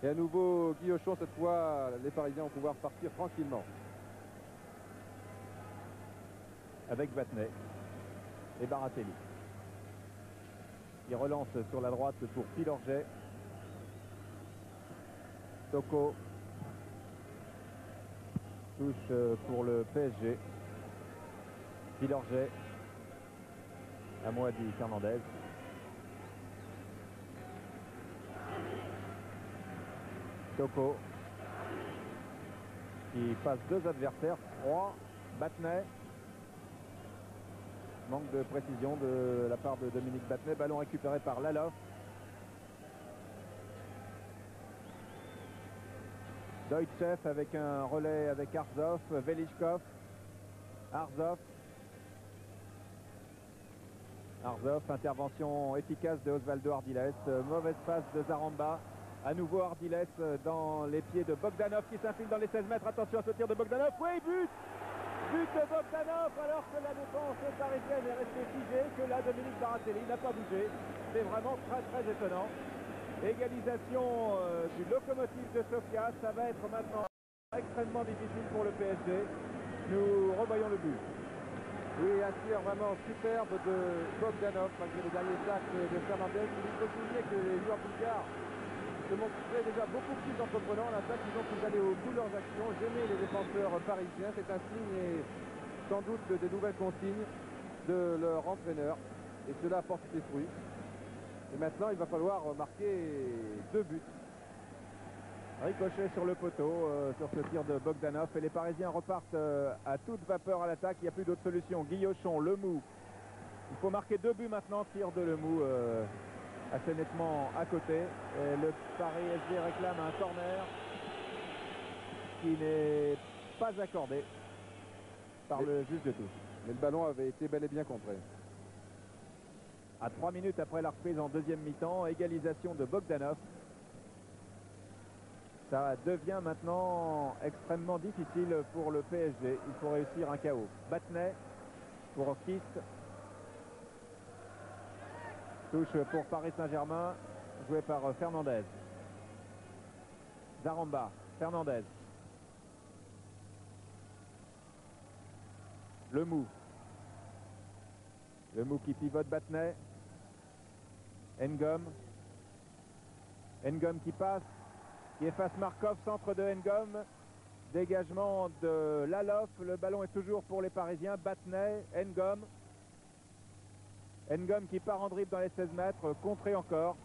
Et à nouveau Guillochon, cette fois, les Parisiens vont pouvoir partir tranquillement. avec Battenet et Baratelli. Il relance sur la droite pour Pilorget. Toko touche pour le PSG. Pilorget à moi dit Fernandez. Toko qui passe deux adversaires, 3, Battenet. Manque de précision de la part de Dominique Battenet. Ballon récupéré par Lalof. Deutschev avec un relais avec Arzov, Velichkov, Arzov, intervention efficace de Osvaldo Ardiles, mauvaise passe de Zaramba, à nouveau Ardiles dans les pieds de Bogdanov qui s'infile dans les 16 mètres, attention à ce tir de Bogdanov, oui, but de Bogdanov alors que la défense parisienne est restée figée, que là Dominique Baratelli n'a pas bougé, c'est vraiment très très étonnant. Égalisation du Lokomotiv de Sofia, ça va être maintenant extrêmement difficile pour le PSG. Nous revoyons le but. Oui, un tir vraiment superbe de Bogdanov malgré les derniers actes de Fernandez. Il faut souligner que les joueurs bulgares se montraient déjà beaucoup plus entreprenants en attaque. Ils ont pu aller au bout de leurs actions, gêner les défenseurs parisiens. C'est un signe et sans doute des nouvelles consignes de leur entraîneur. Et cela porte ses fruits. Et maintenant, il va falloir marquer 2 buts. Ricochet sur le poteau, sur ce tir de Bogdanov. Et les Parisiens repartent à toute vapeur à l'attaque. Il n'y a plus d'autre solution. Guillochon, Lemou. Il faut marquer 2 buts maintenant. Tir de Lemou assez nettement à côté. Et le Paris SG réclame un corner qui n'est pas accordé par le juge de touche. Mais le ballon avait été bel et bien contré. À 3 minutes après la reprise en deuxième mi-temps, égalisation de Bogdanov. Ça devient maintenant extrêmement difficile pour le PSG. Il faut réussir un KO. Battenet pour Orkist. Touche pour Paris Saint-Germain, joué par Fernandez. Zaramba, Fernandez. Lemou. Lemou qui pivote Battenet. Ngom. Ngom qui passe, qui efface Markov, centre de Ngom. Dégagement de Lalof. Le ballon est toujours pour les Parisiens. Battenet, Ngom. Ngom qui part en dribble dans les 16 mètres, contré encore.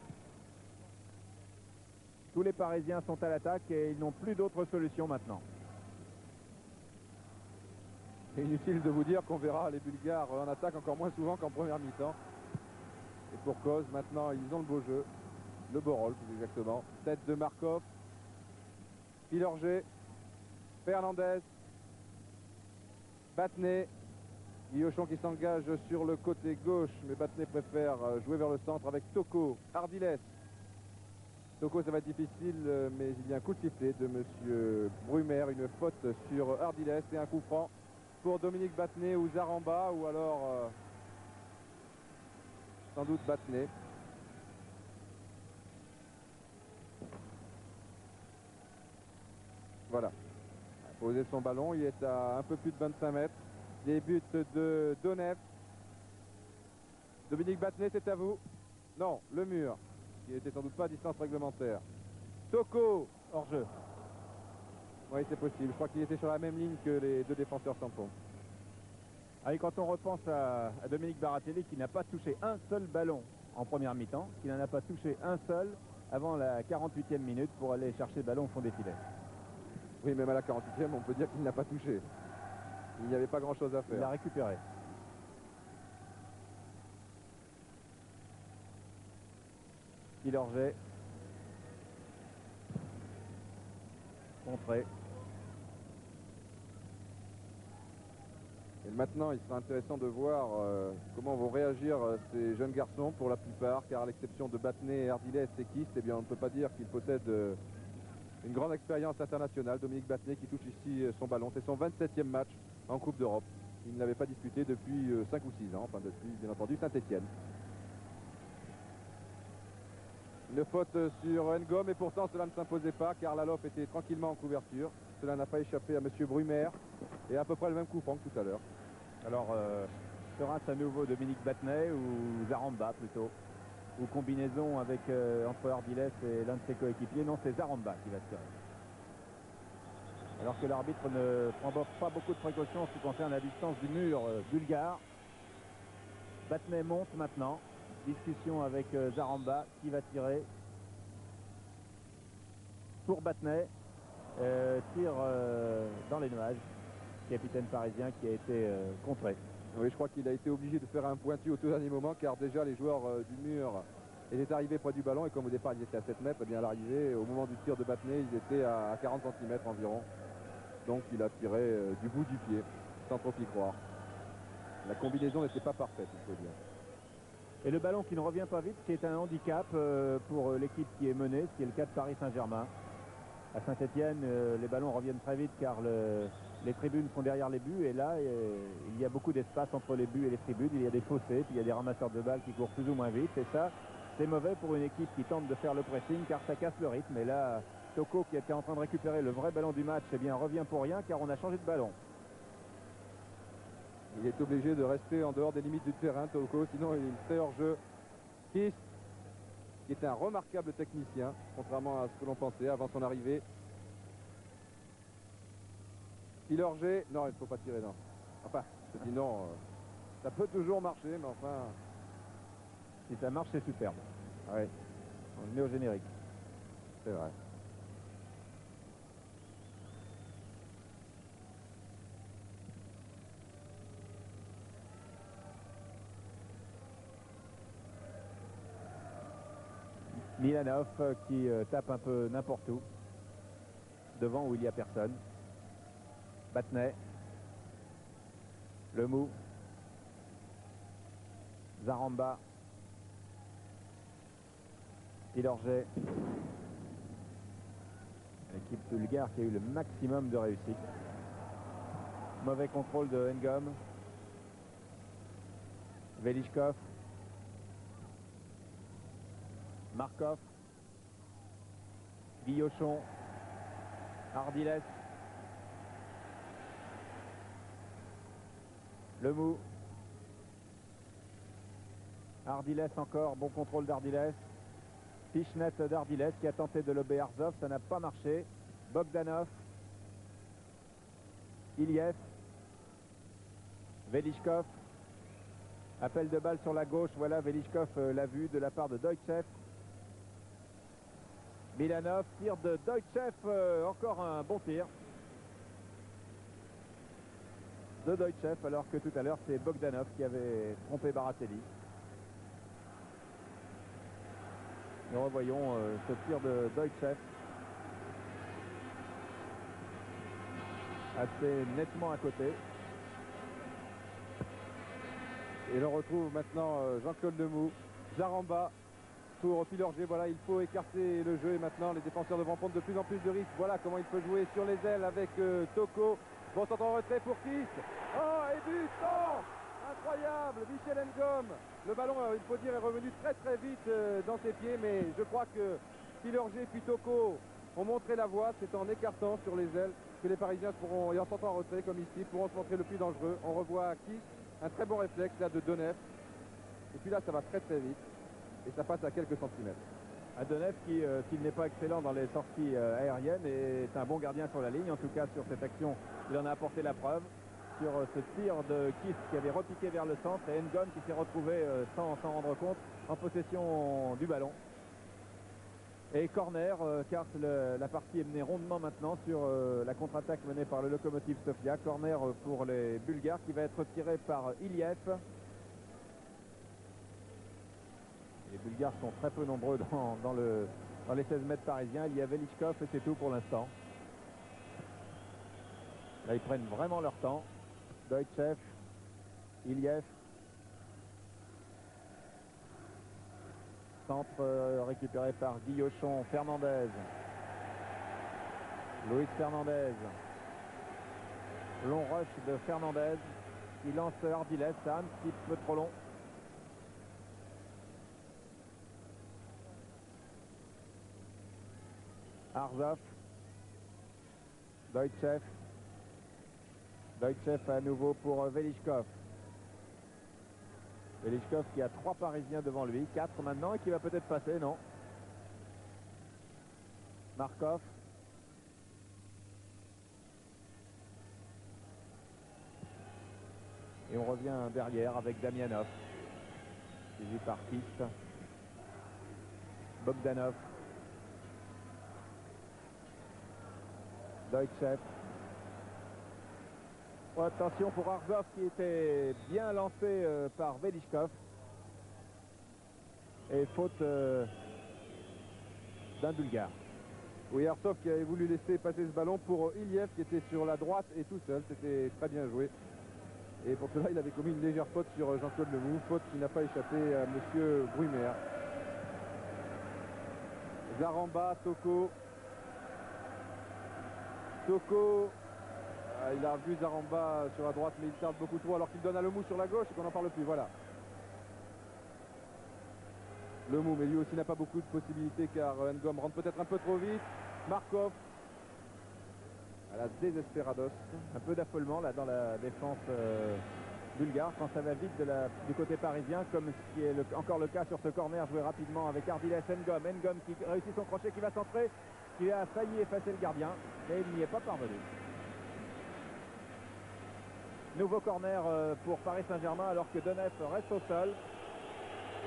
Tous les Parisiens sont à l'attaque et ils n'ont plus d'autre solution maintenant. C'est inutile de vous dire qu'on verra les Bulgares en attaque encore moins souvent qu'en première mi-temps. Et pour cause, maintenant ils ont le beau jeu, le beau rôle plus exactement. Tête de Markov, Pilorget, Fernandez, Battenet, Guillochon qui s'engage sur le côté gauche, mais Battenet préfère jouer vers le centre avec Toko, Ardiles. Toko, ça va être difficile, mais il y a un coup de sifflet de monsieur Brumer, une faute sur Ardiles et un coup franc pour Dominique Battenet ou Zaramba, ou alors sans doute Battenet. Voilà. Il a posé son ballon, il est à un peu plus de 25 mètres. Les buts de Donev. Dominique Battenet, c'est à vous. Non, le mur, qui n'était sans doute pas à distance réglementaire. Toko, hors jeu. Oui, c'est possible. Je crois qu'il était sur la même ligne que les deux défenseurs centraux. Allez, quand on repense à Dominique Baratelli qui n'a pas touché un seul ballon en première mi-temps, qui n'en a pas touché un seul avant la 48e minute pour aller chercher le ballon au fond des filets. Oui, même à la 48e, on peut dire qu'il n'a pas touché. Il n'y avait pas grand-chose à faire. Il l'a récupéré. Pilorget. Contré. Et maintenant, il sera intéressant de voir comment vont réagir ces jeunes garçons pour la plupart, car à l'exception de Battenet, Ardiles et Kist, eh bien, on ne peut pas dire qu'il possède une grande expérience internationale. Dominique Battenet qui touche ici son ballon. C'est son 27e match en Coupe d'Europe. Il ne l'avait pas disputé depuis 5 ou 6 ans, enfin depuis, bien entendu, Saint-Etienne. Une faute sur Ngom, et pourtant cela ne s'imposait pas, car Lalof était tranquillement en couverture. Cela n'a pas échappé à monsieur Brumer, et à peu près le même coup franc que tout à l'heure. Alors, sera-ce à nouveau Dominique Battenet ou Zaramba plutôt? Ou combinaison avec entre Ardiles et l'un de ses coéquipiers? Non, c'est Zaramba qui va tirer. Alors que l'arbitre ne prend pas beaucoup de précautions en ce qui concerne la distance du mur bulgare. Battenet monte maintenant. Discussion avec Zaramba qui va tirer. Pour Battenet, tire dans les nuages. Capitaine parisien qui a été contré. Oui, je crois qu'il a été obligé de faire un pointu au tout dernier moment car déjà les joueurs du mur étaient arrivés près du ballon et comme au départ ils étaient à 7 mètres, eh bien à l'arrivée, au moment du tir de Battenet, ils étaient à 40 cm environ. Donc il a tiré du bout du pied, sans trop y croire. La combinaison n'était pas parfaite, il faut dire. Et le ballon qui ne revient pas vite, c'est un handicap pour l'équipe qui est menée, ce qui est le cas de Paris Saint-Germain. À Saint-Etienne, les ballons reviennent très vite car les tribunes sont derrière les buts. Et là, il y a beaucoup d'espace entre les buts et les tribunes. Il y a des fossés, puis il y a des ramasseurs de balles qui courent plus ou moins vite. Et ça, c'est mauvais pour une équipe qui tente de faire le pressing car ça casse le rythme. Et là, Toko, qui était en train de récupérer le vrai ballon du match, eh bien, revient pour rien car on a changé de ballon. Il est obligé de rester en dehors des limites du terrain, Toko, sinon il fait hors-jeu. Kiss, qui est un remarquable technicien, contrairement à ce que l'on pensait avant son arrivée. Il hors-jeu, non, il ne faut pas tirer, non. Enfin, sinon, ça peut toujours marcher, mais enfin... Si ça marche, c'est superbe. Oui, On le met au générique. c'est vrai. Milanov qui tape un peu n'importe où, devant où il n'y a personne. Battenet, Lemou, Zaramba, Pilorget. L'équipe bulgare qui a eu le maximum de réussite. Mauvais contrôle de Ngom. Velichkov. Markov, Guillochon, Ardiles, Lemou, Ardiles encore, bon contrôle d'Ardiles, Pichnet d'Ardiles qui a tenté de lober Arzov, ça n'a pas marché, Bogdanov, Iliev, Velichkov, appel de balle sur la gauche, voilà Velichkov l'a vu de la part de Deutschev. Milanov, tir de Deutschev, encore un bon tir de Deutschev, alors que tout à l'heure c'est Bogdanov qui avait trompé Baratelli. Nous revoyons ce tir de Deutschev assez nettement à côté. Et l'on retrouve maintenant Jean-Claude Lemou, Zaramba pour Pilorget. Voilà, il faut écarter le jeu et maintenant les défenseurs devront prendre de plus en plus de risques. Voilà comment il peut jouer sur les ailes avec Toko. Bon centre en retrait pour Kiss. Oh, et but, oh, incroyable, Michel Ngom. Le ballon, il faut dire, est revenu très très vite dans ses pieds, mais je crois que Pilorget puis Toko ont montré la voie. C'est en écartant sur les ailes que les Parisiens pourront, et en sortant en retrait comme ici, pourront se montrer le plus dangereux. On revoit Kiss, un très bon réflexe là de Donef. Et puis là, ça va très très vite. Et ça passe à quelques centimètres. Donef qui, s'il n'est pas excellent dans les sorties aériennes, est un bon gardien sur la ligne. En tout cas, sur cette action, il en a apporté la preuve. Sur ce tir de Kiss qui avait repiqué vers le centre et Ngom qui s'est retrouvé sans s'en rendre compte en possession du ballon. Et corner, car la partie est menée rondement maintenant sur la contre-attaque menée par le Lokomotiv Sofia. Corner pour les Bulgares qui va être tiré par Iliev. Les Bulgares sont très peu nombreux dans les 16 mètres parisiens. Il y a Velichkov et c'est tout pour l'instant. Là, ils prennent vraiment leur temps. Deutschev, Iliev. Centre récupéré par Guillochon, Fernandez. Luis Fernandez. Long rush de Fernandez. Il lance Ardiles, ça un petit peu trop long. Arzov, Deutschev, Doitchev à nouveau pour Velichkov. Velichkov qui a 3 Parisiens devant lui, 4 maintenant, et qui va peut-être passer, non? Markov. Et on revient derrière avec Damianov, suivi par Kist, Bogdanov, Doitchev. Oh, attention pour Argov qui était bien lancé par Velichkov. Et faute d'un Bulgare. Oui, Arsov qui avait voulu laisser passer ce ballon pour Iliev qui était sur la droite et tout seul. C'était très bien joué. Et pour cela, il avait commis une légère faute sur Jean-Claude Lemou. Faute qui n'a pas échappé à M. Brumer. Zaramba, Toko. Toko. Il a vu Zaramba sur la droite, mais il tarde beaucoup trop alors qu'il donne à Lemou sur la gauche et qu'on n'en parle plus. Voilà. Lemou, mais lui aussi n'a pas beaucoup de possibilités car Ngom rentre peut-être un peu trop vite. Markov. À la désesperados. Un peu d'affolement là dans la défense bulgare quand ça va vite du côté parisien, comme ce qui est encore le cas sur ce corner joué rapidement avec Ardiles. Ngom qui réussit son crochet, qui va centrer, qui a failli effacer le gardien, mais il n'y est pas parvenu. Nouveau corner pour Paris Saint-Germain alors que Donef reste au sol.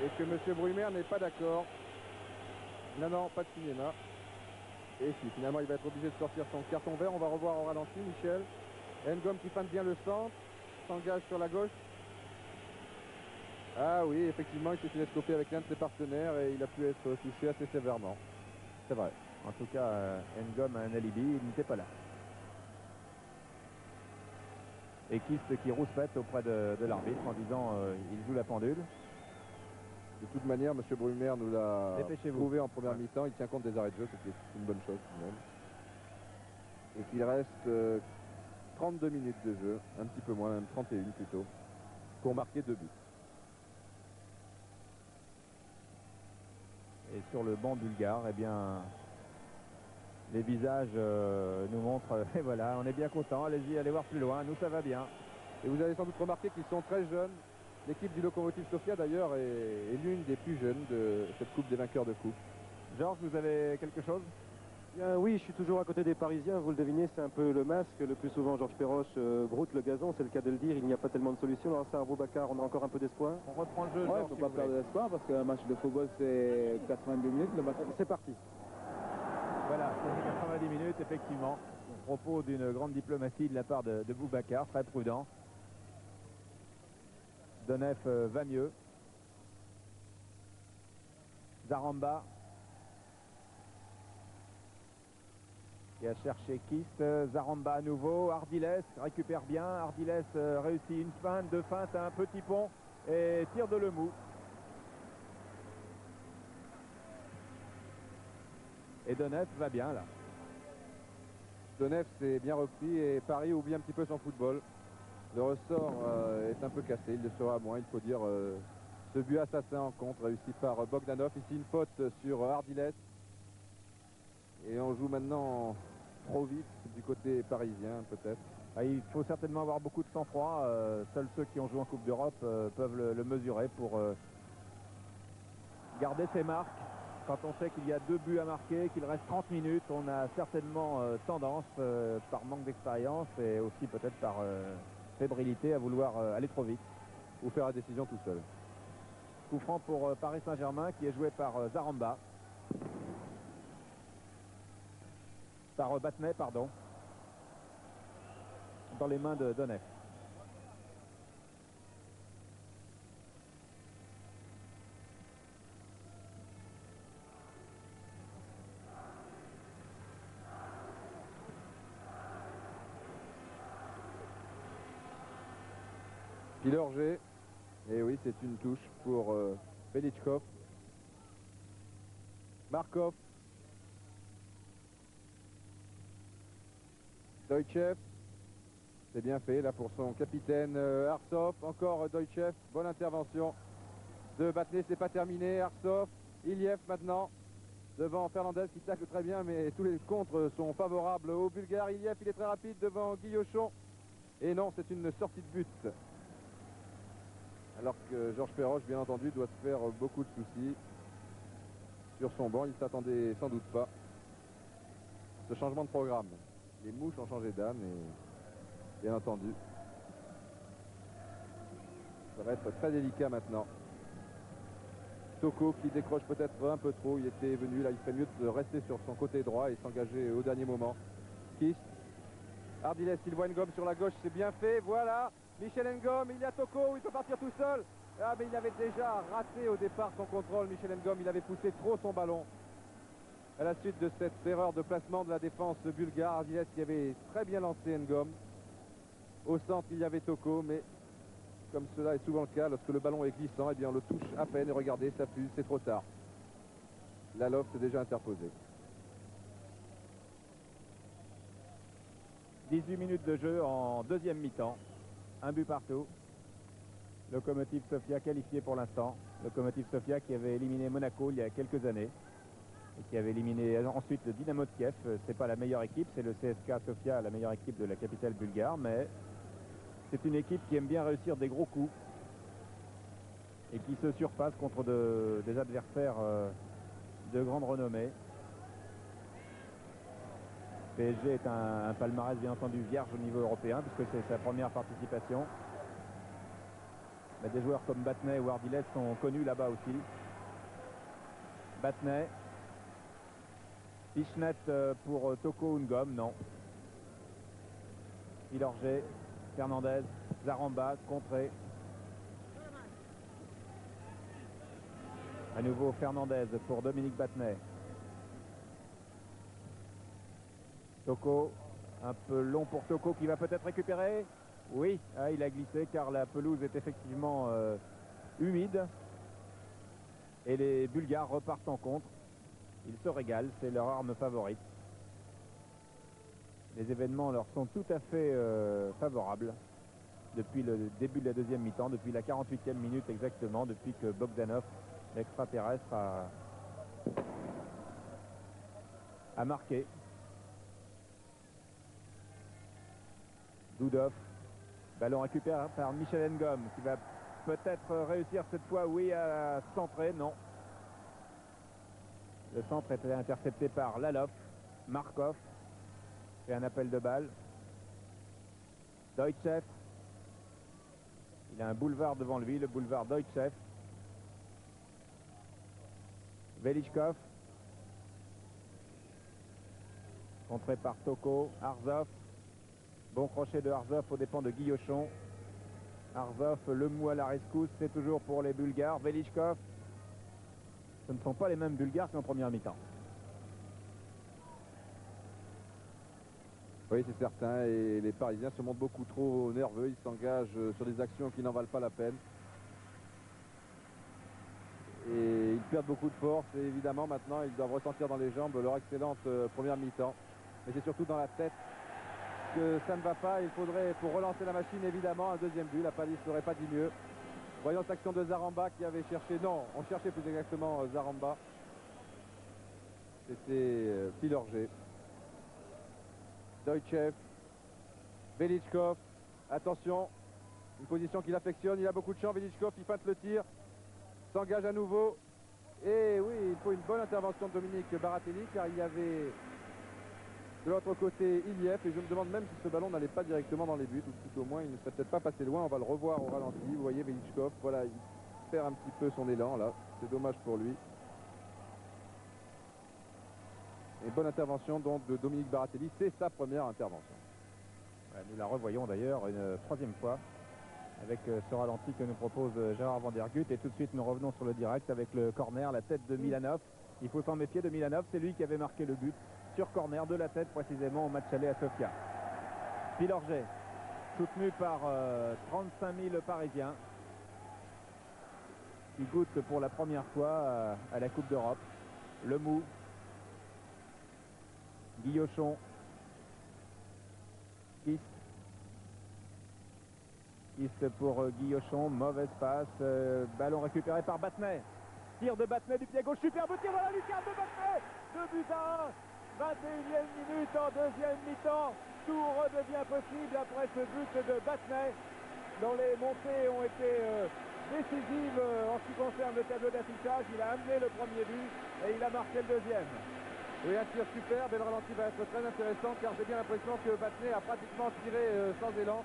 Et que M. Brumer n'est pas d'accord. Non, pas de cinéma. Et si, finalement, il va être obligé de sortir son carton vert. On va revoir au ralenti, Michel. Ngom qui feinte bien le centre. S'engage sur la gauche. Ah oui, effectivement, il s'est télescopé avec l'un de ses partenaires et il a pu être touché assez sévèrement. C'est vrai. En tout cas, Ngom a un alibi, il n'était pas là. Et Kist qui rouspète auprès de l'arbitre en disant il joue la pendule. De toute manière, M. Brumer nous l'a prouvé en première Ouais. mi-temps. Il tient compte des arrêts de jeu, c'est une bonne chose tout de même. Et qu'il reste 32 minutes de jeu, un petit peu moins, même 31 plutôt, pour marquer 2 buts. Et sur le banc bulgare, eh bien, les visages nous montrent, et voilà, on est bien content, allez-y, allez voir plus loin, nous ça va bien. Et vous avez sans doute remarqué qu'ils sont très jeunes. L'équipe du Lokomotiv Sofia d'ailleurs est l'une des plus jeunes de cette Coupe des vainqueurs de coupe. Georges, vous avez quelque chose? Bien, oui, je suis toujours à côté des Parisiens, vous le devinez, c'est un peu le masque. Le plus souvent, Georges Perroche broute le gazon, c'est le cas de le dire, il n'y a pas tellement de solutions. Alors ça, Boubacar, on a encore un peu d'espoir. On reprend le jeu, Ouais, il Georges, ne si faut pas vous perdre voulez. d'espoir parce qu'un match de football c'est 90 minutes. Le match... C'est parti. Voilà, c'est 90 minutes, effectivement. Propos d'une grande diplomatie de la part de Boubacar, très prudent. Donef va mieux. Zaramba qui a cherché Kist. Zaramba à nouveau. Ardiles récupère bien. Ardiles réussit une feinte, deux feintes, un petit pont et tire de Lemou. Et Donef va bien là. Donef s'est bien repris et Paris oublie un petit peu son football. Le ressort est un peu cassé, il le sera à moins, il faut dire. Ce but assassin en contre réussi par Bogdanov. Ici une faute sur Ardiles. Et on joue maintenant trop vite du côté parisien peut-être. Ah, il faut certainement avoir beaucoup de sang-froid. Seuls ceux qui ont joué en Coupe d'Europe peuvent le mesurer pour garder ses marques. Quand on sait qu'il y a 2 buts à marquer, qu'il reste 30 minutes, on a certainement tendance, par manque d'expérience et aussi peut-être par fébrilité, à vouloir aller trop vite. Ou faire la décision tout seul. Coup franc pour Paris Saint-Germain qui est joué par Zaramba. Par Battenet, pardon. Dans les mains de Donef. Pilorgé. Et oui, c'est une touche pour Velichkov. Markov. Doitchev. C'est bien fait là pour son capitaine Arsov. Encore Doitchev. Bonne intervention de Battenet. C'est pas terminé. Arsov. Iliev maintenant. Devant Fernandez qui tacle très bien, mais tous les contres sont favorables aux Bulgares. Iliev, il est très rapide devant Guillochon. Et non, c'est une sortie de but. Alors que Georges Perroche, bien entendu, doit se faire beaucoup de soucis sur son banc. Il ne s'attendait sans doute pas. Ce changement de programme. Les mouches ont changé d'âme et bien entendu, ça va être très délicat maintenant. Toko qui décroche peut-être un peu trop. Il était venu là, il ferait mieux de rester sur son côté droit et s'engager au dernier moment. Kist. Ardiles, il voit Ngom sur la gauche, c'est bien fait. Voilà, Michel Ngom, il y a Toko, il peut partir tout seul. Ah mais il avait déjà raté au départ son contrôle, Michel Ngom, il avait poussé trop son ballon. À la suite de cette erreur de placement de la défense bulgare, Ardiles qui avait très bien lancé Ngom. Au centre, il y avait Toko, mais comme cela est souvent le cas, lorsque le ballon est glissant, eh bien on le touche à peine et regardez, ça fuse, c'est trop tard. Lalov s'est déjà interposé. 18 minutes de jeu en deuxième mi-temps. Un but partout. Lokomotiv Sofia qualifié pour l'instant. Lokomotiv Sofia qui avait éliminé Monaco il y a quelques années. Et qui avait éliminé ensuite le Dynamo de Kiev. C'est pas la meilleure équipe, c'est le CSKA Sofia, la meilleure équipe de la capitale bulgare. Mais c'est une équipe qui aime bien réussir des gros coups. Et qui se surpasse contre des adversaires de grande renommée. PSG est un palmarès bien entendu vierge au niveau européen puisque c'est sa première participation. Mais des joueurs comme Batney ou Ardiles sont connus là-bas aussi. Batney. Ichnet pour Toko Ngom, non. Ilorgé, Fernandez, Zaramba, contré. À nouveau Fernandez pour Dominique Batney. Toko, un peu long pour Toko qui va peut-être récupérer. Oui, ah, il a glissé car la pelouse est effectivement humide. Et les Bulgares repartent en contre. Ils se régalent, c'est leur arme favorite. Les événements leur sont tout à fait favorables depuis le début de la deuxième mi-temps, depuis la 48e minute exactement, depuis que Bogdanov, l'extraterrestre, a marqué. Doudov, ballon récupéré par Michel Ngom qui va peut-être réussir cette fois, oui, à centrer, non. Le centre était intercepté par Lalov, Markov, et un appel de balle. Deutschev, il a un boulevard devant lui, le boulevard Deutschev. Velichkov, contré par Toko, Arzov. Bon crochet de Arzov aux dépens de Guillochon. Arzov, le mou à la rescousse, c'est toujours pour les Bulgares. Velichkov, ce ne sont pas les mêmes Bulgares qu'en première mi-temps. Oui, c'est certain, et les Parisiens se montrent beaucoup trop nerveux, ils s'engagent sur des actions qui n'en valent pas la peine. Et ils perdent beaucoup de force, et évidemment maintenant ils doivent ressentir dans les jambes leur excellente première mi-temps. Mais c'est surtout dans la tête que ça ne va pas. Il faudrait, pour relancer la machine, évidemment un deuxième but. La Palisse n'aurait pas dit mieux. Voyons cette action de Zaramba qui avait cherché, non, on cherchait plus exactement Zaramba. C'était Pilorgé. Deutschev, Velichkov, attention, une position qu'il affectionne, il a beaucoup de champ, Velichkov, il feinte le tir, s'engage à nouveau, et oui, il faut une bonne intervention de Dominique Baratelli, car il y avait de l'autre côté Iliev, et je me demande même si ce ballon n'allait pas directement dans les buts, ou tout au moins il ne serait peut-être pas passé loin, on va le revoir au ralenti, vous voyez Velichkov, voilà, il perd un petit peu son élan là, c'est dommage pour lui. Et bonne intervention donc de Dominique Baratelli, c'est sa première intervention. Ouais, nous la revoyons d'ailleurs une troisième fois avec ce ralenti que nous propose Gérard Van Der Gut. Et tout de suite nous revenons sur le direct avec le corner, la tête de Milanov. Il faut s'en méfier de Milanov, c'est lui qui avait marqué le but sur corner de la tête précisément au match aller à Sofia. Pilorgé, soutenu par 35 000 Parisiens qui goûtent pour la première fois à la Coupe d'Europe. Le mou. Guillochon, Kist pour Guillochon, mauvaise passe, ballon récupéré par Batney, tir de Batney du pied gauche, superbe tir dans la lucarne de Batney, 2 buts à 1, 21e minute en deuxième mi-temps. Tout redevient possible après ce but de Battenay, dont les montées ont été décisives en ce qui concerne le tableau d'affichage. Il a amené le premier but et il a marqué le deuxième. Oui, un tir superbe et le ralenti va être très intéressant car j'ai bien l'impression que Battenay a pratiquement tiré sans élan.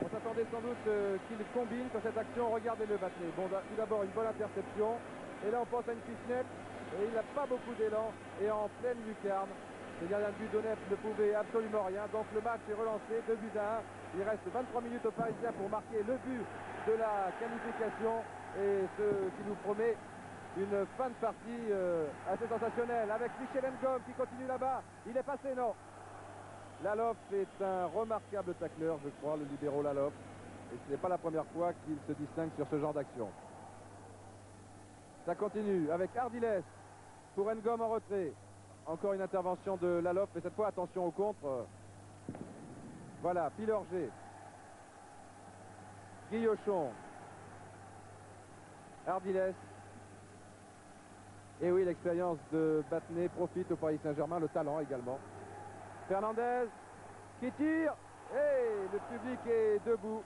On s'attendait sans doute qu'il combine sur cette action. Regardez le Battenay. Bon, tout d'abord une bonne interception. Et là on pense à une fiche-nette et il n'a pas beaucoup d'élan et en pleine lucarne. Le gardien de but d'Onef ne pouvait absolument rien. Donc le match est relancé, 2-1. Il reste 23 minutes aux Parisiens pour marquer le but de la qualification et ce qui nous promet une fin de partie assez sensationnelle avec Michel Ngom qui continue là-bas. Il est passé, non. Lalof est un remarquable tacleur, je crois, le libéro Lalof. Et ce n'est pas la première fois qu'il se distingue sur ce genre d'action. Ça continue avec Ardiles pour Ngom en retrait. Encore une intervention de Lalof, et cette fois, attention au contre. Voilà, Pilorget. Guillochon. Ardiles. Et oui, l'expérience de Battenay profite au Paris Saint-Germain, le talent également. Fernandez qui tire. Et le public est debout.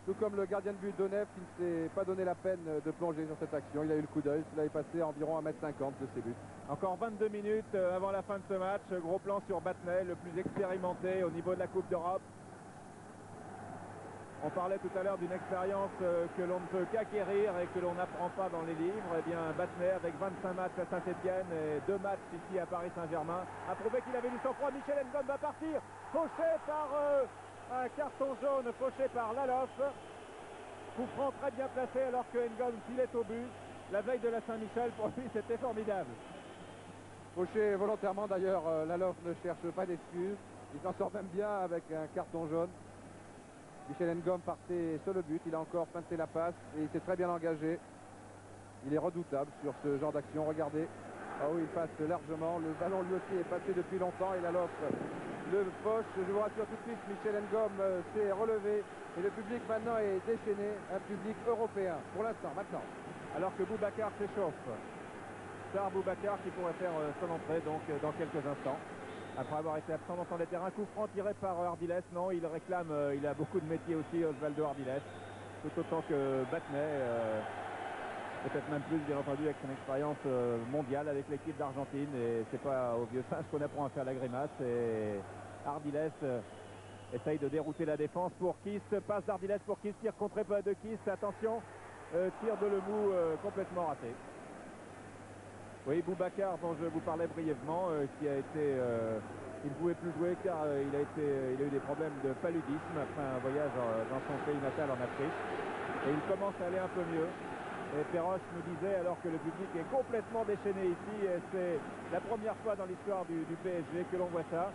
Tout comme le gardien de but d'Onef qui ne s'est pas donné la peine de plonger sur cette action. Il a eu le coup d'œil, cela est passé à environ 1,50 m de ses buts. Encore 22 minutes avant la fin de ce match. Gros plan sur Battenay, le plus expérimenté au niveau de la Coupe d'Europe. On parlait tout à l'heure d'une expérience que l'on ne peut qu'acquérir et que l'on n'apprend pas dans les livres. Eh bien, Battenay, avec 25 matchs à Saint-Etienne et 2 matchs ici à Paris Saint-Germain, a prouvé qu'il avait du sang-froid. Michel Ngom va partir, fauché par un carton jaune, fauché par Lalof. Coup franc très bien placé alors que Ngom filait au but. La veille de la Saint-Michel, pour lui, c'était formidable. Fauché volontairement, d'ailleurs, Lalof ne cherche pas d'excuses. Il s'en sort même bien avec un carton jaune. Michel Ngom partait sur le but, il a encore feinté la passe et il s'est très bien engagé. Il est redoutable sur ce genre d'action, regardez. Ah oui, il passe largement, le ballon lui aussi est passé depuis longtemps et Lalof le poche. Je vous rassure tout de suite, Michel Ngom s'est relevé et le public maintenant est déchaîné, un public européen pour l'instant, maintenant. Alors que Boubacar s'échauffe. Sarr Boubacar qui pourrait faire son entrée donc dans quelques instants. Après avoir été absent dans son terrain, coup franc tiré par Ardiles. Non, il réclame, il a beaucoup de métiers aussi, Osvaldo Ardiles. Tout autant que Battenay, peut-être même plus, bien entendu, avec son expérience mondiale avec l'équipe d'Argentine. Et c'est pas au vieux singe qu'on apprend à faire la grimace. Et Ardiles essaye de dérouter la défense pour Kiss. Passe d'Ardiles pour Kiss, tir contré de Kiss. Attention, tir de Lemou complètement raté. Oui, Boubacar, dont je vous parlais brièvement, qui a été... il ne pouvait plus jouer car il a eu des problèmes de paludisme après un voyage dans son pays natal en Afrique. Et il commence à aller un peu mieux. Et Perroche nous disait, alors que le public est complètement déchaîné ici, et c'est la première fois dans l'histoire du PSG que l'on voit ça,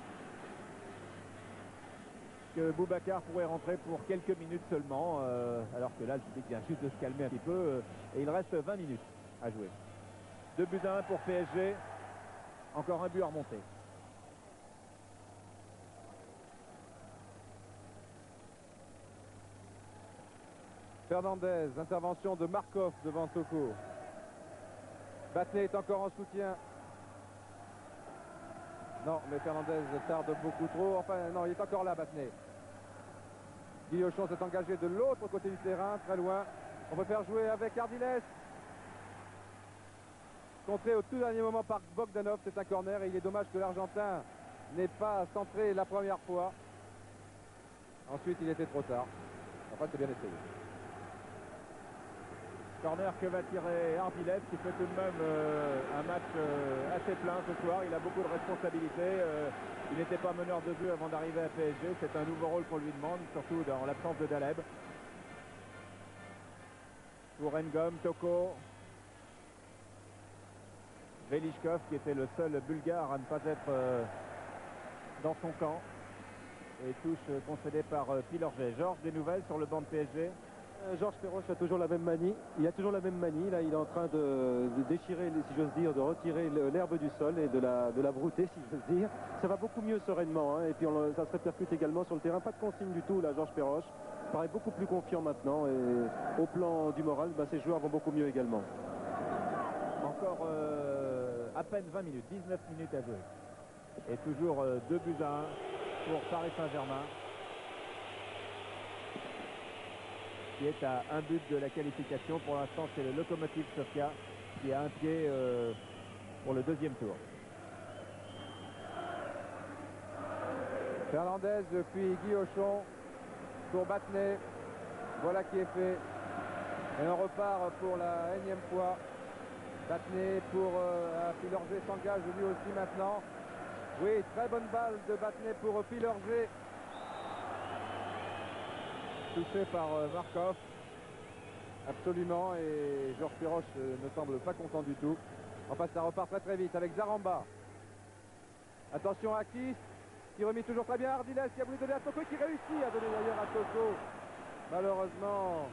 que Boubacar pourrait rentrer pour quelques minutes seulement, alors que là, le public vient juste de se calmer un petit peu, et il reste 20 minutes à jouer. 2-1 pour PSG. Encore un but à remonter. Fernandez, intervention de Markov devant Toko. Battenay est encore en soutien. Non, mais Fernandez tarde beaucoup trop. Enfin, non, il est encore là, Battenay. Guillochon s'est engagé de l'autre côté du terrain, très loin. On peut faire jouer avec Ardiles. Contré au tout dernier moment par Bogdanov, c'est un corner et il est dommage que l'Argentin n'ait pas centré la première fois. Ensuite, il était trop tard. Enfin, c'est bien essayé. Corner que va tirer Ardiles, qui fait tout de même un match assez plein ce soir. Il a beaucoup de responsabilités. Il n'était pas meneur de but avant d'arriver à PSG. C'est un nouveau rôle qu'on lui demande, surtout dans l'absence de Daleb. Pour Ngom, Toko. Velichkov, qui était le seul Bulgare à ne pas être dans son camp. Et touche concédée par Pilorget. Georges, des nouvelles sur le banc de PSG? Georges Perroche a toujours la même manie. Il a toujours la même manie. Là, il est en train de déchirer, si j'ose dire, de retirer l'herbe du sol et de la brouter, si j'ose dire. Ça va beaucoup mieux sereinement. Hein, et puis ça se répercute également sur le terrain. Pas de consigne du tout, là, Georges Perroche. Il paraît beaucoup plus confiant maintenant. Et au plan du moral, ses joueurs vont beaucoup mieux également. Encore à peine 20 minutes, 19 minutes à jouer. Et toujours 2 buts à 1 pour Paris Saint-Germain, qui est à un but de la qualification. Pour l'instant, c'est le Lokomotiv Sofia qui a un pied pour le deuxième tour. Fernandez puis Guy Auchon pour Battenet. Voilà qui est fait. Et on repart pour la énième fois. Battenet pour Philorgé s'engage lui aussi maintenant. Oui, très bonne balle de Battenet pour Philorgé. Touché par Markov. Absolument, et Georges Perroche ne semble pas content du tout. Enfin, ça repart très très vite avec Zaramba. Attention à Kiss, qui remet toujours très bien Ardiles, qui a voulu donner à Toko, qui réussit à donner d'ailleurs à Toko. Malheureusement,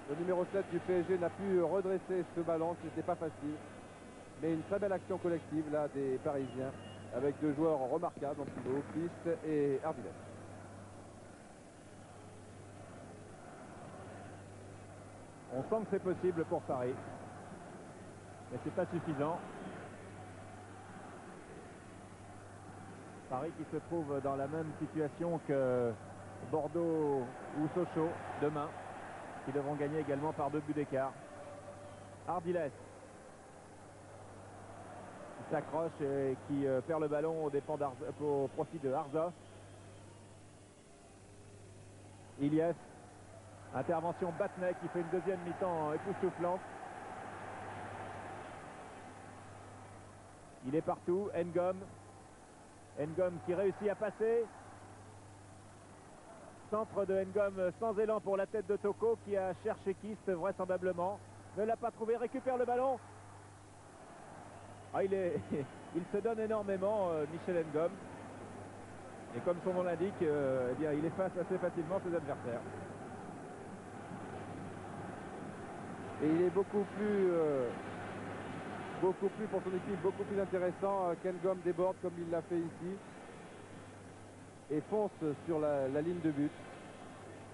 le numéro 7 du PSG n'a pu redresser ce ballon, ce n'était pas facile. Mais une très belle action collective là des Parisiens, avec deux joueurs remarquables en pivot, Kiss et Ardiles. On sent que c'est possible pour Paris, mais c'est pas suffisant. Paris qui se trouve dans la même situation que Bordeaux ou Sochaux demain, qui devront gagner également par 2 buts d'écart. Ardiles qui s'accroche et qui perd le ballon au profit de Arza. Iliès. Intervention Battenet qui fait une deuxième mi-temps époustouflante. Il est partout. Ngom. Ngom qui réussit à passer. Centre de Ngom sans élan pour la tête de Toko qui a cherché Kist vraisemblablement. Ne l'a pas trouvé. Récupère le ballon. Ah, il se donne énormément, Michel Ngom. Et comme son nom l'indique, eh bien, il efface assez facilement ses adversaires. Et il est beaucoup plus pour son équipe, beaucoup plus intéressant. Ngom déborde comme il l'a fait ici et fonce sur la ligne de but.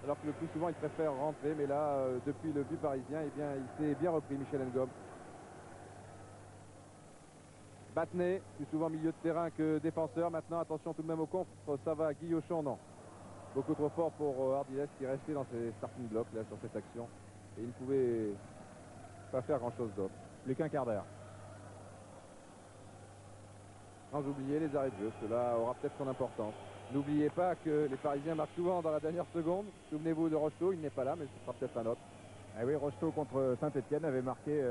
Alors que le plus souvent il préfère rentrer, mais là depuis le but parisien, eh bien, il s'est bien repris, Michel Ngom. Battenet, plus souvent milieu de terrain que défenseur. Maintenant attention tout de même au contre, ça va. Guy Auchon, non. Beaucoup trop fort pour Ardiles qui est resté dans ses starting blocks là sur cette action. Et il ne pouvait pas faire grand chose d'autre. Plus qu'un quart d'heure. Sans oublier les arrêts de jeu, cela aura peut-être son importance. N'oubliez pas que les Parisiens marquent souvent dans la dernière seconde. Souvenez-vous de Rocheteau, il n'est pas là, mais ce sera peut-être un autre. Ah oui, Rocheteau contre Saint-Etienne avait marqué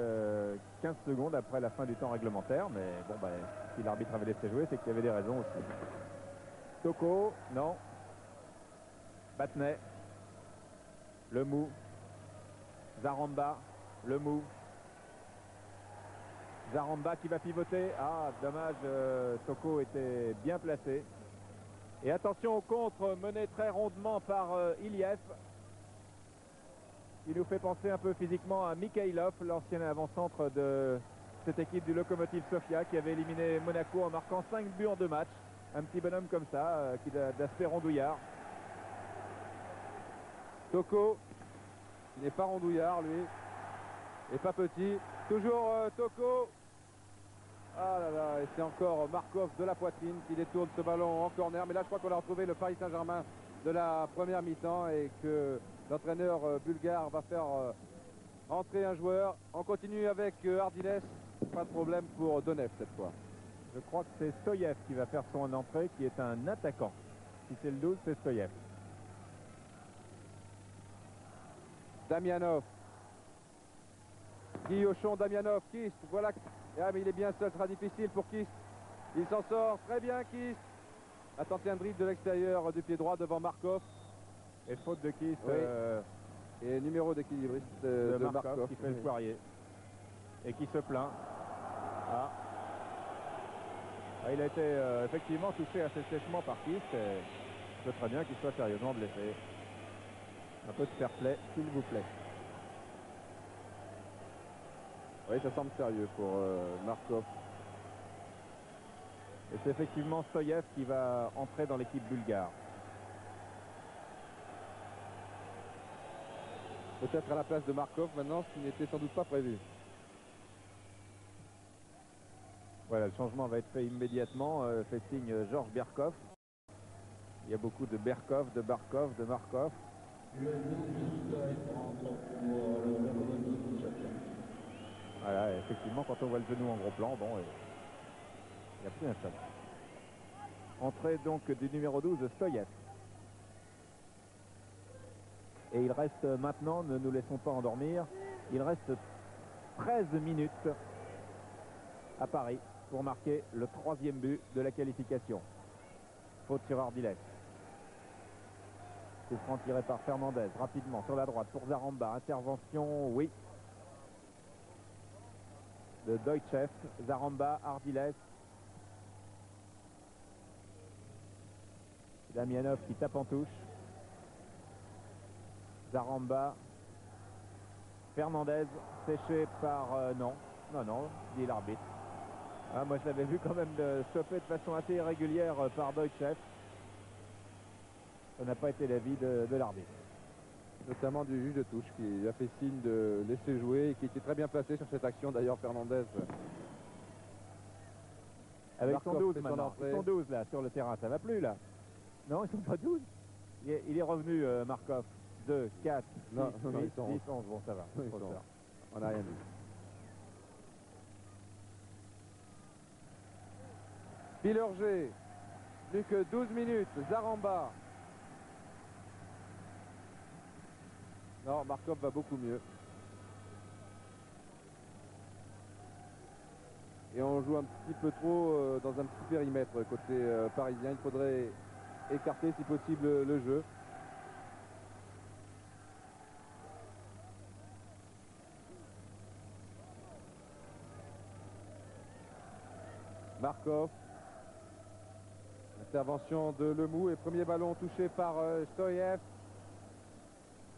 15 secondes après la fin du temps réglementaire. Mais bon, bah, si l'arbitre avait laissé jouer, c'est qu'il y avait des raisons aussi. Toko, non. Battenet. Le mou. Zaramba. Le mou. Zaramba qui va pivoter. Ah, dommage, Toko était bien placé. Et attention au contre mené très rondement par Ilief. Il nous fait penser un peu physiquement à Mikhailov, l'ancien avant-centre de cette équipe du Lokomotiv Sofia qui avait éliminé Monaco en marquant 5 buts en 2 matchs. Un petit bonhomme comme ça, qui d'aspect rondouillard. Toko, qui n'est pas rondouillard lui, et pas petit. Toujours Toko. Ah là là, et c'est encore Markov de la poitrine qui détourne ce ballon en corner. Mais là, je crois qu'on a retrouvé le Paris Saint-Germain de la première mi-temps et que l'entraîneur bulgare va faire entrer un joueur. On continue avec Ardiles. Pas de problème pour Donev cette fois. Je crois que c'est Stoyev qui va faire son entrée, qui est un attaquant. Si c'est le 12, c'est Stoyev. Damianov. Guy Auchon, Damianov, Kist, voilà. Ah, mais il est bien seul, ce sera difficile pour Kist. Il s'en sort très bien, Kist. A tenté un dribble de l'extérieur du pied droit devant Markov. Et faute de Kist. Oui. Et numéro d'équilibriste de Markov qui fait le poirier. Et qui se plaint. Ah. Ah, il a été effectivement touché assez sèchement par Kist. Je peux très bien qu'il soit sérieusement blessé. Un peu de fair play, s'il vous plaît. Oui, ça semble sérieux pour Markov. Et c'est effectivement Stoyev qui va entrer dans l'équipe bulgare. Peut-être à la place de Markov maintenant, ce qui n'était sans doute pas prévu. Voilà, le changement va être fait immédiatement, fait signe Georges Berkoff. Il y a beaucoup de Berkoff, de Barkov, de Markov. Voilà, effectivement, quand on voit le genou en gros plan, bon, il n'y a plus un choc. Entrée donc du numéro 12, Stoyev. Et il reste maintenant, ne nous laissons pas endormir, il reste 13 minutes à Paris pour marquer le 3e but de la qualification. Faute sur Ardiles. Coup franc tiré par Fernandez, rapidement sur la droite pour Zaramba. Intervention, oui, de Deutschev. Zaramba, Ardiles. Damianov qui tape en touche. Zaramba. Fernandez, séché par... non, dit l'arbitre. Ah, moi je l'avais vu quand même stopper de façon assez irrégulière par Deutschev. Ça n'a pas été l'avis de l'arbitre. Notamment du juge de touche qui a fait signe de laisser jouer et qui était très bien placé sur cette action d'ailleurs, Fernandez. Avec son Markov 12 fait son maintenant. entrée. Ils sont 12 là sur le terrain, ça va plus là. Non, ils sont pas 12. Il est revenu Markov. 2, 4, 6, Non, 8, ils sont 10, 11, bon ça va. Ils sont- On n'a rien dit. Pilorgé, plus que 12 minutes, Zaramba. Non, Markov va beaucoup mieux. Et on joue un petit peu trop dans un petit périmètre côté parisien. Il faudrait écarter si possible le jeu. Markov. Intervention de Lemou et premier ballon touché par Stoyev.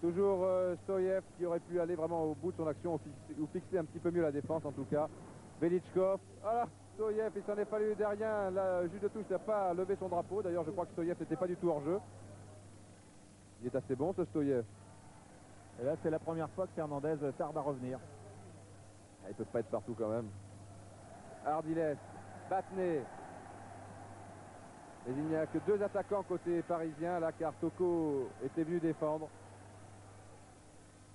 Toujours Stoyev qui aurait pu aller vraiment au bout de son action ou fixer un petit peu mieux la défense en tout cas. Velichkov. Voilà, Stoyev, il s'en est fallu derrière. Le juge de touche n'a pas levé son drapeau. D'ailleurs, je crois que Stoyev n'était pas du tout hors jeu. Il est assez bon ce Stoyev. Et là, c'est la première fois que Fernandez tarde à revenir. Ah, il peut pas être partout quand même. Ardiles, Battenet. Mais il n'y a que 2 attaquants côté parisien là car Toko était venu défendre.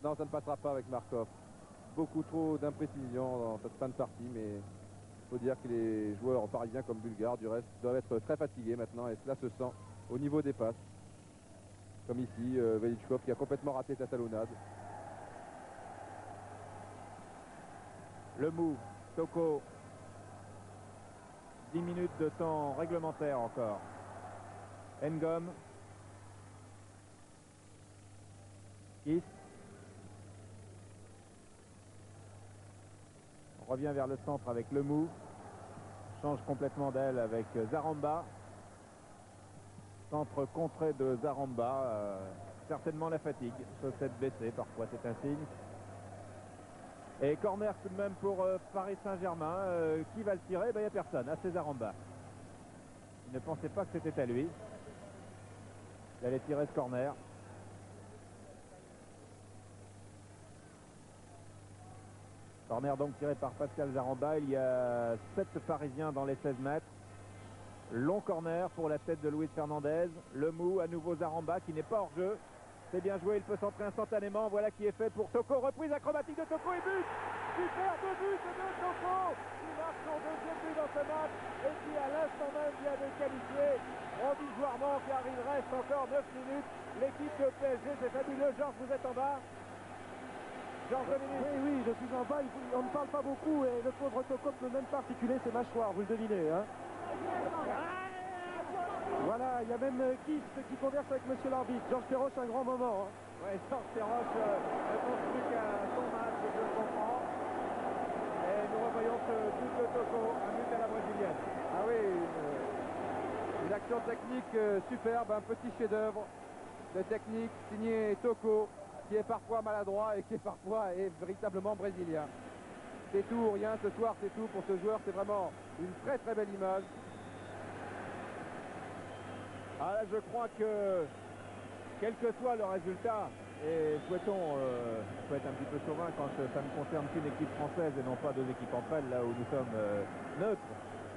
Non, ça ne passera pas avec Markov. Beaucoup trop d'imprécision dans cette fin de partie, mais il faut dire que les joueurs parisiens comme bulgares du reste doivent être très fatigués maintenant et cela se sent au niveau des passes. Comme ici, Velichkov qui a complètement raté sa talonnade. Le mou, Toko. 10 minutes de temps réglementaire encore. Ngom. Kiss. On revient vers le centre avec le mou. Change complètement d'aile avec Zaramba. Centre contré de Zaramba. Certainement la fatigue. Chaussette baissée, parfois c'est un signe. Et corner tout de même pour Paris Saint-Germain. Qui va le tirer? Il n'y a personne. C'est Zaramba. Il ne pensait pas que c'était à lui. Il allait tirer ce corner. Corner donc tiré par Pascal Zaramba. Il y a 7 Parisiens dans les 16 mètres. Long corner pour la tête de Luis Fernandez. Le mou, à nouveau Zaramba qui n'est pas hors jeu. C'est bien joué, il peut s'entrer instantanément. Voilà qui est fait pour Toko. Reprise acrobatique de Toko et but. Super, 2 buts de Toko qui marque son 2e but dans ce match et qui à l'instant même vient de qualifier provisoirement car il reste encore 9 minutes. L'équipe de PSG, c'est fabuleux. Georges, vous êtes en bas. Georges Dominique. Oui, je suis en bas. On ne parle pas beaucoup et le pauvre Toko ne peut même pas articuler ses mâchoires, vous le devinez. Hein. Voilà, il y a même Kiss qui converse avec monsieur l'arbitre. Georges Perroche, un grand moment. Hein. Oui, Georges Perroche ne pense plus qu'à son match, je le comprends. Et nous revoyons ce but de Toko, un but à la brésilienne. Ah oui, une action technique superbe, un petit chef-d'œuvre de technique signé Toko, qui est parfois maladroit et qui est véritablement brésilien. C'est tout ou rien ce soir, c'est tout pour ce joueur, c'est vraiment une très très belle image. Ah là, je crois que, quel que soit le résultat, Et souhaitons, il faut être un petit peu chauvin quand ça ne concerne qu'une équipe française et non pas deux équipes entre elles, là où nous sommes neutres.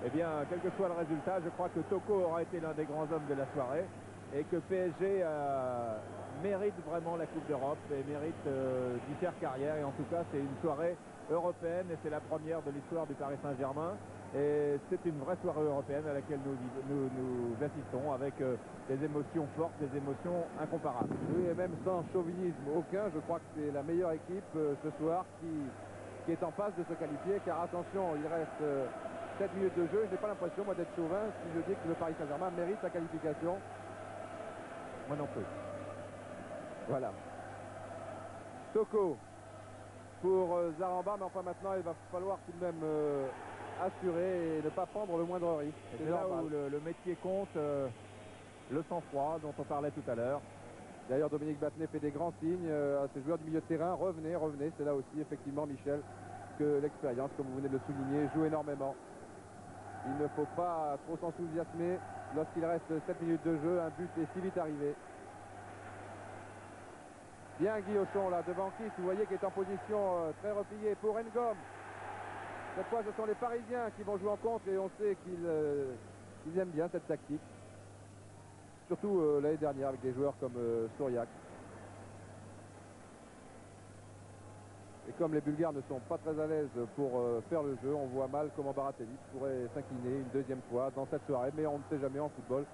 Eh bien, quel que soit le résultat, je crois que Toko aura été l'un des grands hommes de la soirée et que PSG mérite vraiment la Coupe d'Europe et mérite d'y faire carrière. Et en tout cas, c'est une soirée européenne et c'est la première de l'histoire du Paris Saint-Germain. Et c'est une vraie soirée européenne à laquelle nous assistons avec des émotions fortes, des émotions incomparables. Oui, et même sans chauvinisme aucun, je crois que c'est la meilleure équipe ce soir qui est en passe de se qualifier, car attention, il reste 7 minutes de jeu. Je n'ai pas l'impression, moi, d'être chauvin si je dis que le Paris Saint-Germain mérite sa qualification. Moi non plus. Voilà. Toko pour Zaramba, mais enfin maintenant il va falloir tout de même assurer et ne pas prendre le moindre risque. C'est là où le métier compte, le sang-froid dont on parlait tout à l'heure. D'ailleurs, Dominique Battenet fait des grands signes à ses joueurs du milieu de terrain. Revenez, revenez. C'est là aussi, effectivement, Michel, que l'expérience, comme vous venez de le souligner, joue énormément. Il ne faut pas trop s'enthousiasmer lorsqu'il reste 7 minutes de jeu. Un but est si vite arrivé. Bien Guillauchon, là, devant Kiss. Vous voyez qu'il est en position très repliée pour Ngom. Cette fois, ce sont les Parisiens qui vont jouer en contre et on sait qu'ils aiment bien cette tactique. Surtout l'année dernière avec des joueurs comme Souriac. Et comme les Bulgares ne sont pas très à l'aise pour faire le jeu, on voit mal comment Baratelli pourrait s'incliner une deuxième fois dans cette soirée. Mais on ne sait jamais en football.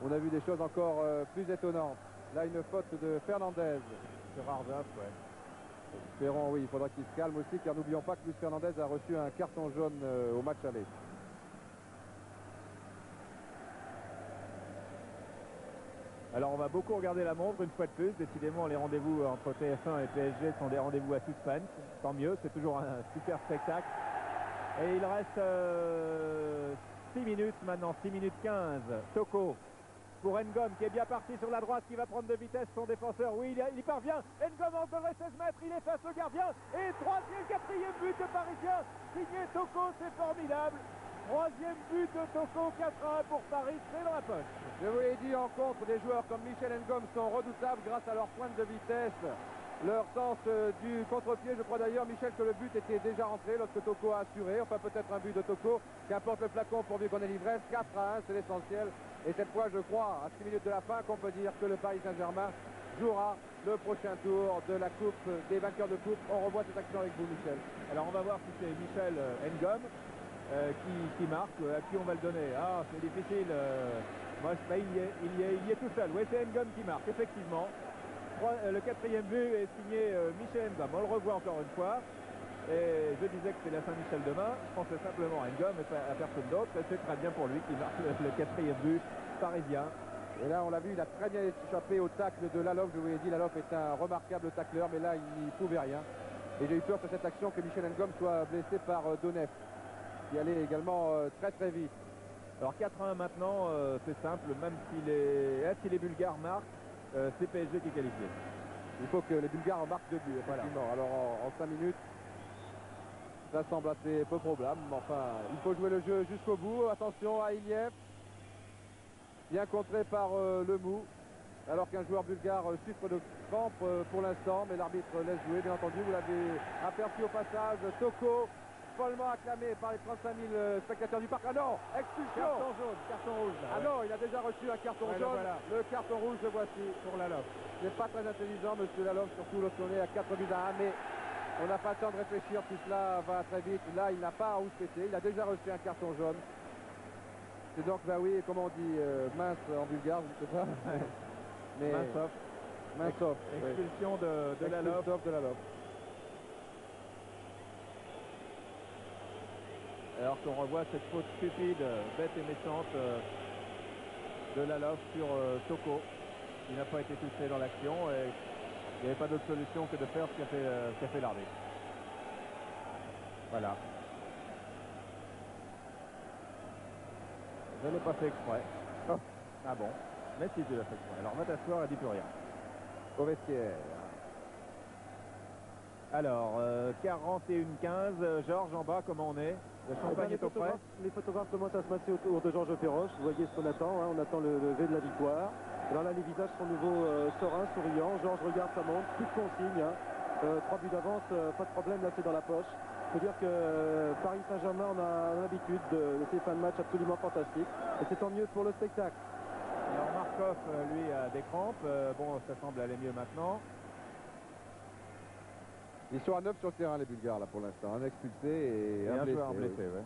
On a vu des choses encore plus étonnantes. Là, une faute de Fernandez. Sur Ardef, ouais. Espérons, oui, il faudra qu'il se calme aussi, car n'oublions pas que Luis Fernandez a reçu un carton jaune au match aller. Alors on va beaucoup regarder la montre une fois de plus. Décidément, les rendez-vous entre TF1 et PSG sont des rendez-vous à suspense. Tant mieux, c'est toujours un super spectacle. Et il reste 6 minutes maintenant, 6 minutes 15. Toko pour Ngom qui est bien parti sur la droite, qui va prendre de vitesse son défenseur. Oui, il y parvient. Ngom entre les 16 mètres, il efface le gardien. Et quatrième but de Parisien, signé Toko, c'est formidable. Troisième but de Toko, 4-1 pour Paris, c'est dans la poche. Je vous l'ai dit, en contre, des joueurs comme Michel Ngom sont redoutables grâce à leur pointe de vitesse. Leur sens du contre-pied, je crois d'ailleurs, Michel, que le but était déjà rentré lorsque Toko a assuré. Enfin, peut-être un but de Toko, qu'importe le flacon pourvu qu'on ait l'ivresse. 4-1, c'est l'essentiel. Et cette fois, je crois, à 6 minutes de la fin, qu'on peut dire que le Paris Saint-Germain jouera le prochain tour de la Coupe des vainqueurs de Coupe. On revoit cette action avec vous, Michel. Alors, on va voir si c'est Michel Ngom qui marque, à qui on va le donner. Ah, c'est difficile. Moi, il y est tout seul. Oui, c'est Ngom qui marque, effectivement. Le quatrième but est signé Michel Ngom. On le revoit encore une fois. Et je disais que c'est la Saint-Michel demain. Je pensais simplement à Ngom et à personne d'autre. Et c'est très bien pour lui qui marque le quatrième but parisien. Et là, on l'a vu, il a très bien échappé au tacle de Lalov. Je vous l'ai dit, Lalov est un remarquable tacleur, mais là, il n'y pouvait rien. Et j'ai eu peur que cette action, que Michel Ngom soit blessé par Donef, qui allait également très très vite. Alors 4-1 maintenant, c'est simple, même si les Bulgares marquent, c'est PSG qui est qualifié. Il faut que les Bulgares marquent 2 buts, effectivement. Voilà. Alors en 5 minutes, ça semble assez peu probable, mais enfin, il faut jouer le jeu jusqu'au bout. Attention à Iliev, bien contré par Lemou, alors qu'un joueur bulgare souffre de crampes pour l'instant, mais l'arbitre laisse jouer, bien entendu. Vous l'avez aperçu au passage, Toko, follement acclamé par les 35 000 spectateurs du parc. Ah non, expulsion. Carton jaune, carton rouge. Ah non, il a déjà reçu un carton jaune. Voilà. Le carton rouge, le voici. Pour Lalov. C'est pas très intelligent, monsieur Lalov, surtout lorsqu'on est à 4 buts à 1, mais on n'a pas le temps de réfléchir, tout cela va très vite. Là, il n'a pas à rouspéter, il a déjà reçu un carton jaune. C'est donc, bah oui, comment on dit, mince en bulgare, je ne sais pas. Mais Mince-off. Expulsion de Lalov. De Lalov. Alors qu'on revoit cette faute stupide, bête et méchante de Lalov sur Toko. Il n'a pas été touché dans l'action et il n'y avait pas d'autre solution que de faire ce qu'a fait l'arbitre. Voilà. Je n'ai pas fait exprès. Oh. Ah bon. Mais si, tu l'as fait exprès. Alors va t'asseoir et dis plus rien. Au vestiaire. Alors, 41-15. Georges, en bas, comment on est? Le champagne est au prêt. Les photographes commencent à se passer autour de Georges Perros. Vous voyez ce qu'on attend, hein, on attend le lever de la victoire. Alors là, les visages sont nouveau sereins, souriants. Georges regarde sa montre, plus de consignes. 3 buts d'avance, pas de problème, là c'est dans la poche. Il faut dire que Paris Saint-Germain, on a l'habitude de ces fins de match absolument fantastiques. Et c'est tant mieux pour le spectacle. Alors Markov, lui, a des crampes. Bon, ça semble aller mieux maintenant. Ils sont à 9 sur le terrain, les Bulgares, là, pour l'instant. Un expulsé et un joueur blessé, oui. ouais.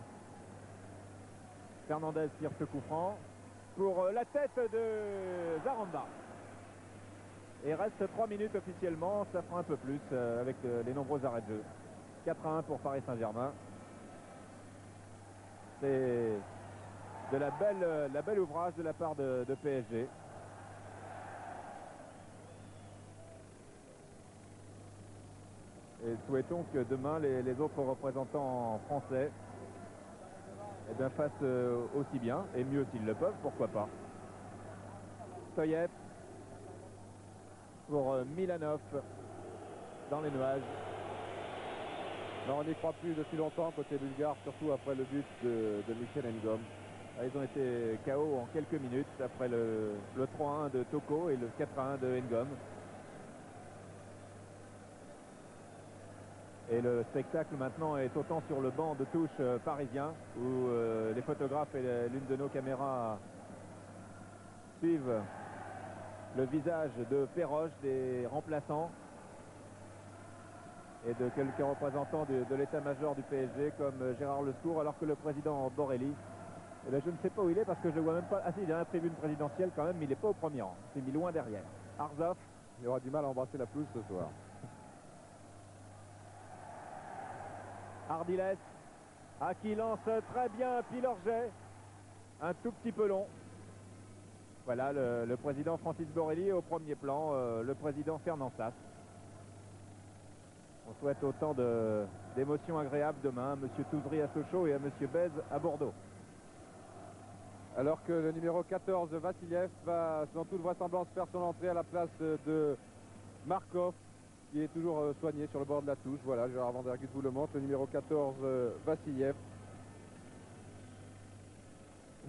Fernandez tire ce coup franc pour la tête de Zaramba. Et reste 3 minutes officiellement, ça fera un peu plus avec les nombreux arrêts de jeu. 4-1 pour Paris Saint-Germain. C'est de la belle ouvrage de la part de PSG. Et souhaitons que demain les autres représentants français fassent aussi bien et mieux s'ils le peuvent, pourquoi pas. Stoyev pour Milanov dans les nuages. Non, on n'y croit plus depuis longtemps côté bulgare, surtout après le but de Michel Ngom. Ils ont été KO en quelques minutes après le 3-1 de Toko et le 4-1 de Ngom. Et le spectacle maintenant est autant sur le banc de touche parisien où les photographes et l'une de nos caméras suivent le visage de Perroche, des remplaçants et de quelques représentants de l'état-major du PSG comme Gérard Lescour, alors que le président Borelli, je ne sais pas où il est parce que je ne le vois même pas. Ah si, il est dans la tribune présidentielle quand même, mais il n'est pas au premier rang. Il s'est mis loin derrière. Arzov. Il aura du mal à embrasser la pelouse ce soir. Ardiles, qui lance très bien Pilorget, un tout petit peu long. Voilà le président Francis Borelli au premier plan, le président Fernand Sass. On souhaite autant d'émotions agréables demain à M. Touzri à Sochaux et à M. Bez à Bordeaux. Alors que le numéro 14 Vassiliev va dans toute vraisemblance faire son entrée à la place de Markov, qui est toujours soigné sur le bord de la touche. Voilà, Gérard Van der Gutt vous le montre, le numéro 14 Vassiliev.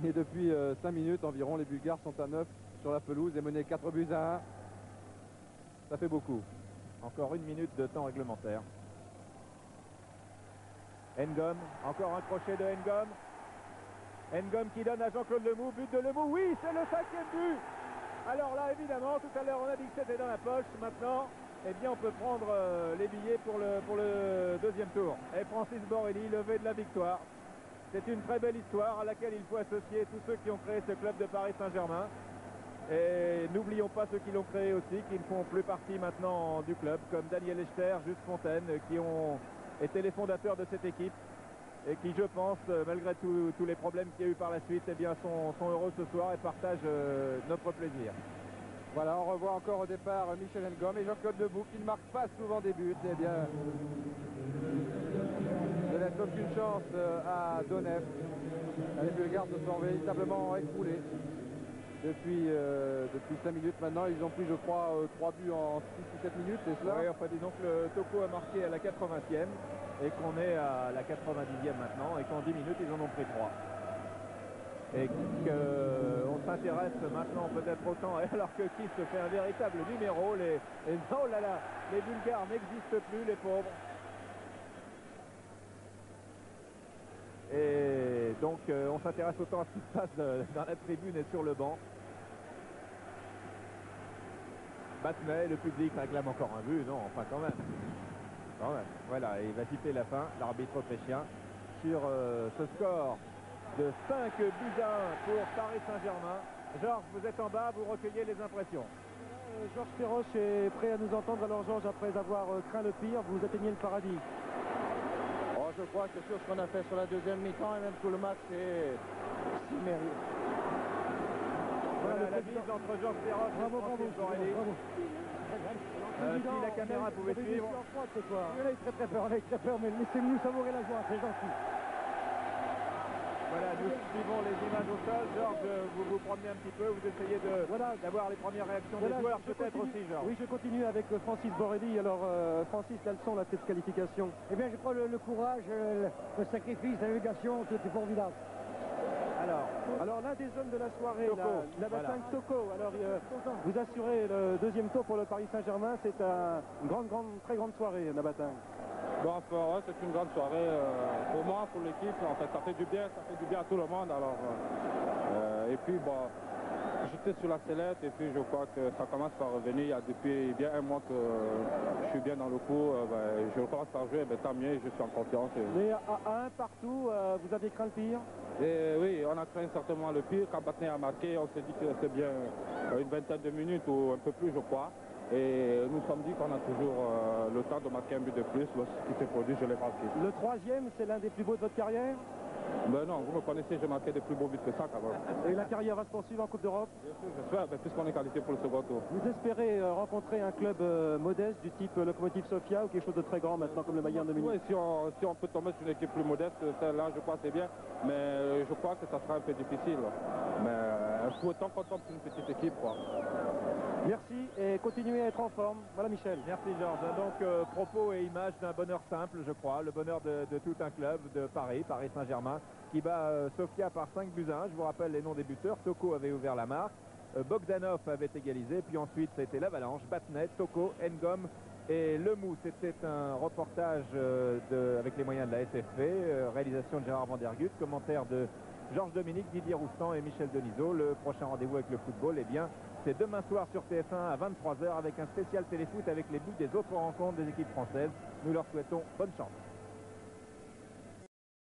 Et depuis 5 minutes environ, les Bulgares sont à 9 sur la pelouse et menés 4 buts à 1. Ça fait beaucoup. Encore 1 minute de temps réglementaire. Ngom, encore un crochet de Ngom. Ngom qui donne à Jean-Claude Lemoux, but de Lemoux, oui, c'est le 5e but. Alors là, évidemment, tout à l'heure, on a dit que c'était dans la poche. Maintenant, eh bien, on peut prendre les billets pour le deuxième tour. Et Francis Borelli, levé de la victoire. C'est une très belle histoire à laquelle il faut associer tous ceux qui ont créé ce club de Paris Saint-Germain. Et n'oublions pas ceux qui l'ont créé aussi, qui ne font plus partie maintenant du club, comme Daniel Echter, Juste Fontaine, qui ont été les fondateurs de cette équipe et qui, je pense, malgré tous les problèmes qu'il y a eu par la suite, eh bien, sont heureux ce soir et partagent notre plaisir. Voilà, on revoit encore au départ Michel Ngom et Jean-Claude Lemoux qui ne marque pas souvent des buts. Eh bien, ne laisse aucune chance à Donetsk. Les Bulgares se sont véritablement écroulés. Depuis 5 minutes maintenant, ils ont pris, je crois, 3 buts en 6 ou 7 minutes, c'est cela? Oui, enfin disons que le Toko a marqué à la 80e et qu'on est à la 90e maintenant et qu'en 10 minutes, ils en ont pris 3. Et qu'on s'intéresse maintenant peut-être autant, alors que qui se fait un véritable numéro, oh là là, les Bulgares n'existent plus, les pauvres. Et donc on s'intéresse autant à ce qui se passe dans la tribune et sur le banc. Battenay, le public réclame encore un but, non, enfin quand même. Voilà, il va siffler la fin, l'arbitre autrichien, sur ce score de 5 buts à 1 pour Paris Saint-Germain. Georges, vous êtes en bas, vous recueillez les impressions. Georges Perroche est prêt à nous entendre. Alors Georges, après avoir craint le pire, vous atteignez le paradis. Oh, je crois que sur ce qu'on a fait sur la deuxième mi-temps et même tout le match, c'est mérite. Voilà la mise entre Georges Perroche et Francis Borelli. Si la caméra pouvait suivre. On a eu très peur, mais laissez-nous savourer la joie, c'est gentil. Voilà, nous suivons les images au sol. Georges, vous vous promenez un petit peu, vous essayez d'avoir les premières réactions des joueurs, peut-être aussi, Georges. Oui, je continue avec Francis Borelli. Alors, Francis, quelles sont là, cette qualification? Eh bien, je crois le courage, le sacrifice, la navigation, tout est formidable. Alors l'un des hommes de la soirée, Toko, la voilà. Toko. Alors vous assurez le deuxième tour pour le Paris Saint-Germain. C'est une très grande soirée, Nabatang. Bon, enfin, ouais, c'est une grande soirée pour moi, pour l'équipe. En fait, ça fait du bien à tout le monde. Alors, et puis, bon, j'étais sur la sellette et puis je crois que ça commence à revenir. Il y a depuis bien un mois que je suis bien dans le coup. Je recommence par jouer, tant mieux, je suis en confiance. Mais à un partout, vous aviez craint le pire? Et oui, on a craint certainement le pire. Quand Batnet a marqué, on s'est dit que c'était bien une vingtaine de minutes ou un peu plus, je crois. Et nous sommes dit qu'on a toujours le temps de marquer un but de plus. Ce qui s'est produit, je l'ai marqué. Le troisième, c'est l'un des plus beaux de votre carrière? Ben non, vous me connaissez, j'ai marqué des plus beaux buts que ça quand même. Et la carrière va se poursuivre en Coupe d'Europe? Bien sûr, j'espère, puisqu'on est qualifié pour le second tour. Vous espérez rencontrer un club modeste du type Lokomotiv Sofia ou quelque chose de très grand maintenant comme le Bayern de Munich? Oui, si on peut tomber sur une équipe plus modeste, celle-là je crois que c'est bien, mais je crois que ça sera un peu difficile. Mais autant qu'on tombe sur une petite équipe, quoi. Merci et continuez à être en forme. Voilà Michel. Merci Georges. Donc propos et images d'un bonheur simple, je crois, le bonheur de tout un club de Paris Saint-Germain, qui bat Sofia par 5-1. Je vous rappelle les noms des buteurs. Toko avait ouvert la marque, Bogdanov avait égalisé, puis ensuite ça a été l'Avalanche, Batnet, Toko, Ngom et Lemou. C'était un reportage avec les moyens de la SFP, réalisation de Gérard Vandergut, commentaire de Georges Dominique, Didier Roustan et Michel Denisot. Le prochain rendez-vous avec le football, eh bien, c'est demain soir sur TF1 à 23h avec un spécial téléfoot avec les buts des autres rencontres des équipes françaises. Nous leur souhaitons bonne chance.